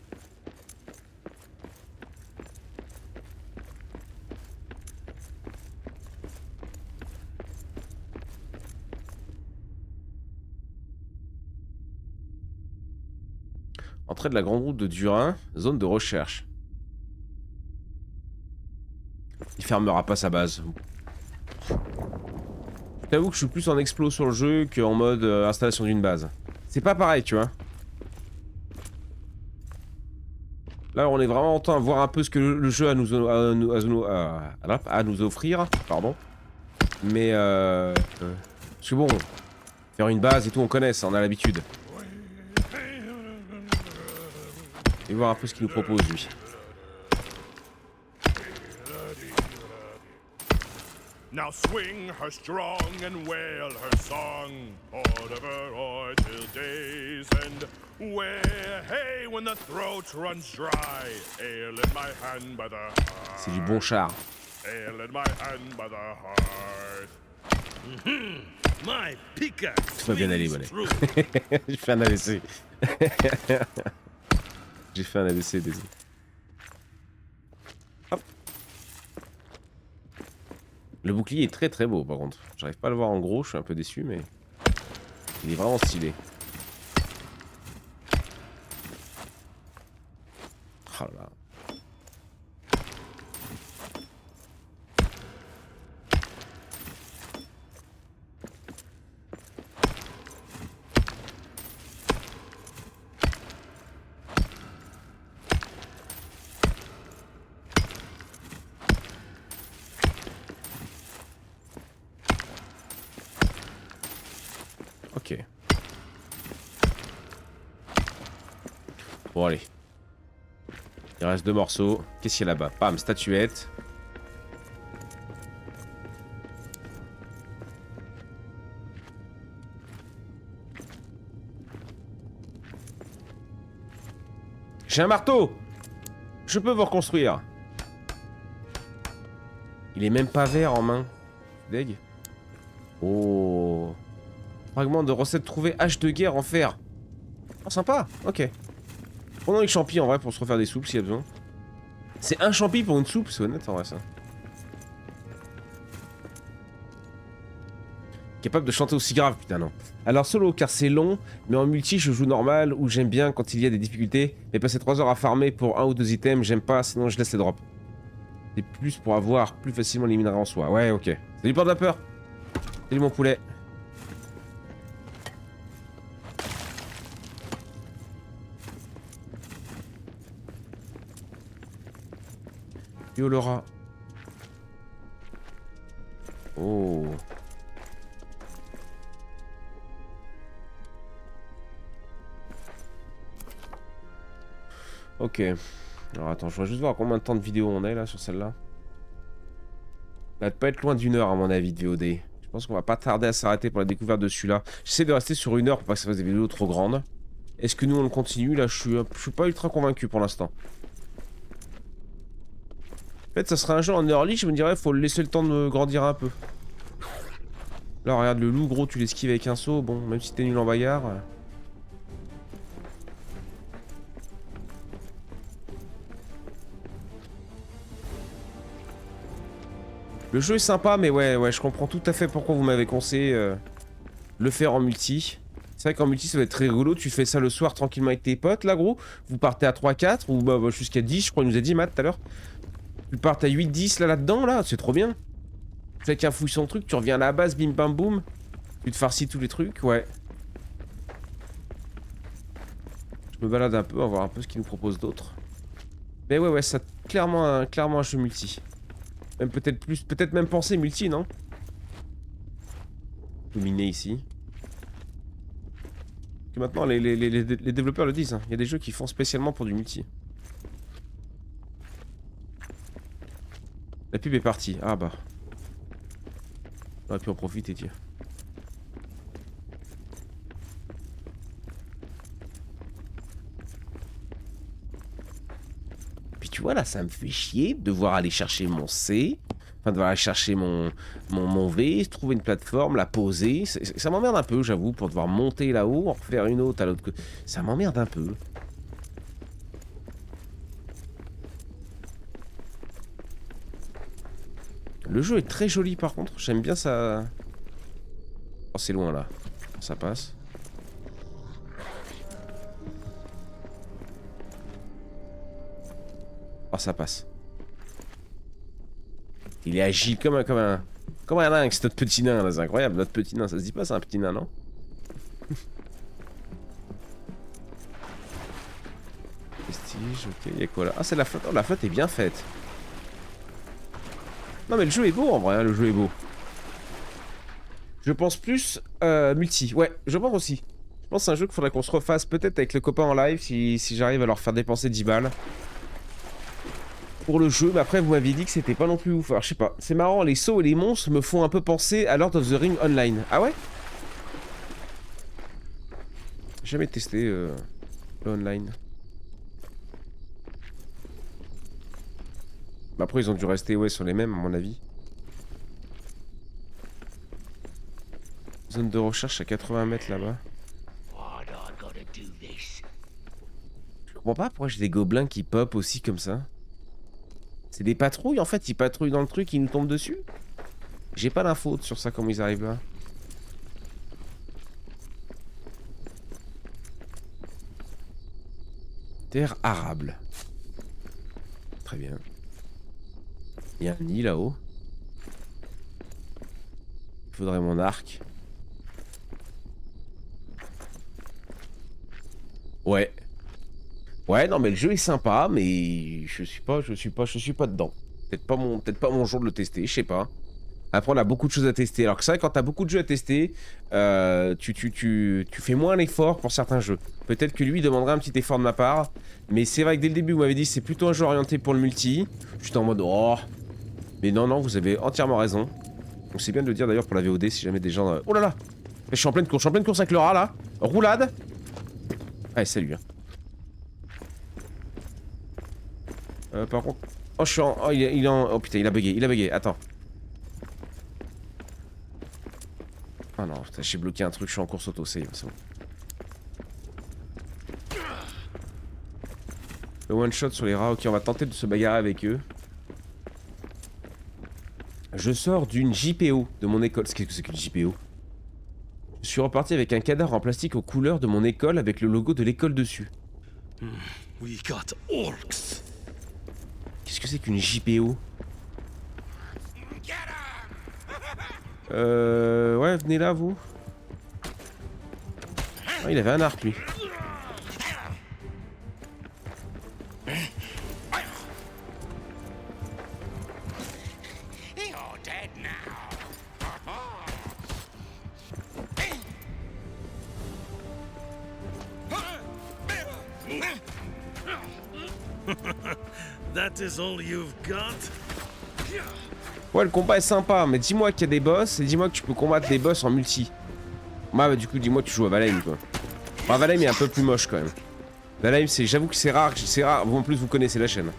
Entrée de la grande route de Durin, zone de recherche. Il fermera pas sa base. J'avoue que je suis plus en explo sur le jeu qu'en mode installation d'une base. C'est pas pareil, tu vois. Là, on est vraiment en train de voir un peu ce que le jeu a à nous offrir. Pardon. Mais parce que bon, faire une base et tout, on connaît ça, on a l'habitude. Et voir un peu ce qu'il nous propose, lui. Now swing her strong and wail her song, forever or till days end. Where, hey, when the throat runs dry, ale in my hand by the heart. C'est du bon char. Ale in my hand by the heart. My pickaxe. Tout va bien aller, swings voilà. through. J'ai fait un AVC. J'ai fait un AVC, désolé. Hop. Le bouclier est très très beau par contre. J'arrive pas à le voir en gros, je suis un peu déçu, mais il est vraiment stylé. Oh là là. Ok. Bon allez. Il reste 2 morceaux. Qu'est-ce qu'il y a là-bas? Pam, statuette. J'ai un marteau! Je peux vous reconstruire. Il est même pas vert en main. Deg. Oh. Fragment de recette trouvée, hache de guerre en fer. Oh, sympa, ok. Prenons les champis en vrai pour se refaire des soupes s'il y a besoin. C'est un champi pour une soupe, c'est honnête en vrai ça. Capable de chanter aussi grave, putain non. Alors solo car c'est long, mais en multi je joue normal où j'aime bien quand il y a des difficultés. Mais passer 3 heures à farmer pour 1 ou 2 items, j'aime pas, sinon je laisse les drops. C'est plus pour avoir plus facilement les minerais en soi. Ouais, ok. Salut porte vapeur. Salut mon poulet. Yo Laura. Oh. Ok. Alors attends, je vais juste voir combien de temps de vidéo on est là sur celle-là. Ça va pas être loin d'1 heure à mon avis de VOD. Je pense qu'on va pas tarder à s'arrêter pour la découverte de celui-là. J'essaie de rester sur 1 heure pour pas que ça fasse des vidéos trop grandes. Est-ce que nous on le continue? Là je suis pas ultra convaincu pour l'instant. En fait ça serait un jeu en early, je me dirais faut le laisser le temps de me grandir un peu. Là regarde le loup gros, tu l'esquives avec un saut, bon même si t'es nul en bagarre. Le jeu est sympa, mais ouais, je comprends tout à fait pourquoi vous m'avez conseillé le faire en multi. C'est vrai qu'en multi, ça va être très rigolo. Tu fais ça le soir tranquillement avec tes potes, là, gros. Vous partez à 3-4 ou bah, jusqu'à 10, je crois qu'il nous a dit, Matt, tout à l'heure. Tu partes à 8-10 là-dedans, là, c'est trop bien. Chacun fouille son truc, tu reviens à la base, bim bam boum. Tu te farcis tous les trucs, ouais. Je me balade un peu, on va voir un peu ce qu'il nous propose d'autre. Mais ouais, ça clairement un jeu multi. Même peut-être plus, peut-être même penser multi, non? Dominé ici. Que maintenant les développeurs le disent, hein. Il y a des jeux qui font spécialement pour du multi. La pub est partie, ah bah. On aurait pu en profiter, tiens. Tu vois là ça me fait chier de devoir aller chercher mon C, enfin de devoir aller chercher mon V, trouver une plateforme, la poser, ça m'emmerde un peu j'avoue pour devoir monter là-haut, en refaire une autre à l'autre côté, ça m'emmerde un peu. Le jeu est très joli par contre, j'aime bien ça. Oh c'est loin là, ça passe. Oh ça passe. Il est agile comme un dingue, c'est notre petit nain là, c'est incroyable, notre petit nain, ça se dit pas c'est un petit nain non? Prestige, ok, y'a quoi là? Ah c'est la flotte, oh la flotte est bien faite. Non mais le jeu est beau en vrai, hein, le jeu est beau. Je pense plus multi, ouais, je pense aussi. Je pense que c'est un jeu qu'il faudrait qu'on se refasse peut-être avec le copain en live si j'arrive à leur faire dépenser 10 balles. Pour le jeu, mais après vous m'aviez dit que c'était pas non plus ouf. Alors je sais pas, c'est marrant, les sauts et les monstres me font un peu penser à Lord of the Ring Online. Ah ouais? J'ai jamais testé le online. Mais après ils ont dû rester ouais sur les mêmes à mon avis. Zone de recherche à 80 mètres là-bas. Je comprends pas pourquoi j'ai des gobelins qui pop aussi comme ça. C'est des patrouilles en fait, ils patrouillent dans le truc, ils nous tombent dessus. J'ai pas d'infos sur ça, comment ils arrivent là. Terre arable. Très bien. Il y a un nid là-haut. Il faudrait mon arc. Ouais. Ouais, non mais le jeu est sympa, mais je suis pas dedans. Peut-être pas mon jour de le tester, je sais pas. Après on a beaucoup de choses à tester. Alors que c'est vrai quand t'as beaucoup de jeux à tester, tu fais moins l'effort pour certains jeux. Peut-être que lui demanderait un petit effort de ma part, mais c'est vrai que dès le début vous m'avez dit c'est plutôt un jeu orienté pour le multi. J'étais en mode oh, mais non, vous avez entièrement raison. Donc c'est bien de le dire d'ailleurs pour la VOD si jamais des gens. Oh là là, je suis en pleine course avec le rat là. Roulade. Allez salut. Hein. Par contre... Oh, je suis en... Oh, il est en... Oh, putain, il a bugué. Attends. Oh non, putain, j'ai bloqué un truc, je suis en course auto, c'est bon. Le one shot sur les rats, ok, on va tenter de se bagarrer avec eux. Je sors d'une JPO de mon école. Qu'est-ce que c'est qu'une JPO? Je suis reparti avec un cadavre en plastique aux couleurs de mon école avec le logo de l'école dessus. We got orcs. Qu'est-ce que c'est qu'une JPO? Ouais, venez là, vous. Ah, il avait un arc, lui. That is all you've got? Ouais, le combat est sympa, mais dis-moi qu'il y a des boss et dis-moi que tu peux combattre des boss en multi. Bah, du coup, dis-moi que tu joues à Valheim, quoi. Bah, Valheim est un peu plus moche, quand même. Valheim, j'avoue que c'est rare, Vous, en plus, vous connaissez la chaîne.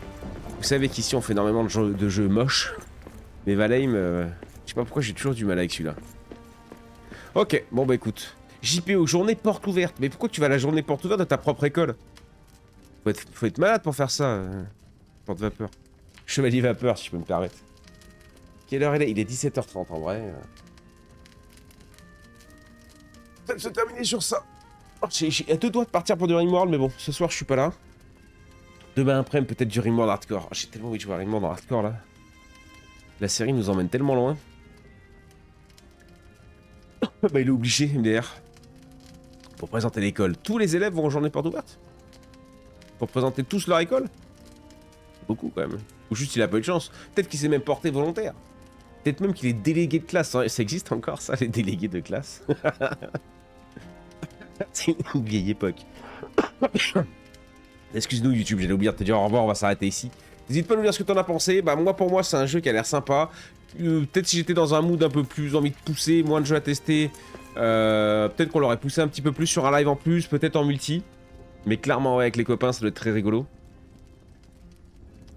Vous savez qu'ici, on fait énormément de jeux moches. Mais Valheim, je sais pas pourquoi j'ai toujours du mal avec celui-là. Ok, bon, bah, écoute. JPO, journée porte ouverte. Mais pourquoi tu vas à la journée porte ouverte de ta propre école? Faut être malade pour faire ça. Porte vapeur. Chevalier vapeur, si je peux me permettre. Quelle heure il est? Il est 17h30 en vrai. Peut-être se terminer sur ça. Oh, j'ai à deux doigts de partir pour du Rimworld, mais bon, ce soir je suis pas là. Demain après, peut-être du Rimworld Hardcore. Oh, j'ai tellement envie de jouer à Rimworld en Hardcore là. La série nous emmène tellement loin. Bah il est obligé, MDR. Pour présenter l'école. Tous les élèves vont en journée porte ouverte? Pour présenter tous leur école? Beaucoup quand même. Ou juste il a pas eu de chance. Peut-être qu'il s'est même porté volontaire. Peut-être même qu'il est délégué de classe. Ça existe encore ça, les délégués de classe? C'est une vieille époque. Excuse-nous YouTube, j'allais oublier de te dire au revoir, on va s'arrêter ici. N'hésite pas à nous dire ce que t'en as pensé. Bah moi pour moi c'est un jeu qui a l'air sympa. Peut-être si j'étais dans un mood un peu plus envie de pousser, moins de jeux à tester, peut-être qu'on l'aurait poussé un petit peu plus sur un live en plus, peut-être en multi. Mais clairement ouais, avec les copains ça doit être très rigolo.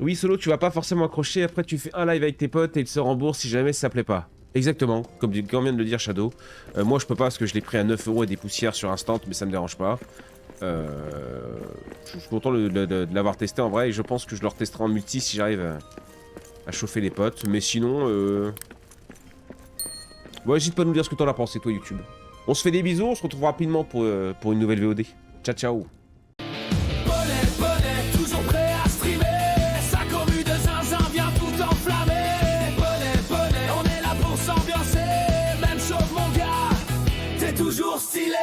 Oui solo tu vas pas forcément accrocher, après tu fais un live avec tes potes et ils se remboursent si jamais ça plaît pas. Exactement, comme vient de le dire Shadow. Moi je peux pas parce que je l'ai pris à 9 € et des poussières sur Instant, mais ça me dérange pas. Je suis content de l'avoir testé en vrai et je pense que je le retesterai en multi si j'arrive à chauffer les potes. Mais sinon, ouais, n'hésite pas à nous dire ce que t'en as pensé toi YouTube. On se fait des bisous, on se retrouve rapidement pour une nouvelle VOD. Ciao ciao. Toujours prêt à streamer. Sa commu de zinzin vient tout enflammer. Bonnet, on est là pour s'ambiancer. Même chose mon gars, t'es toujours stylé.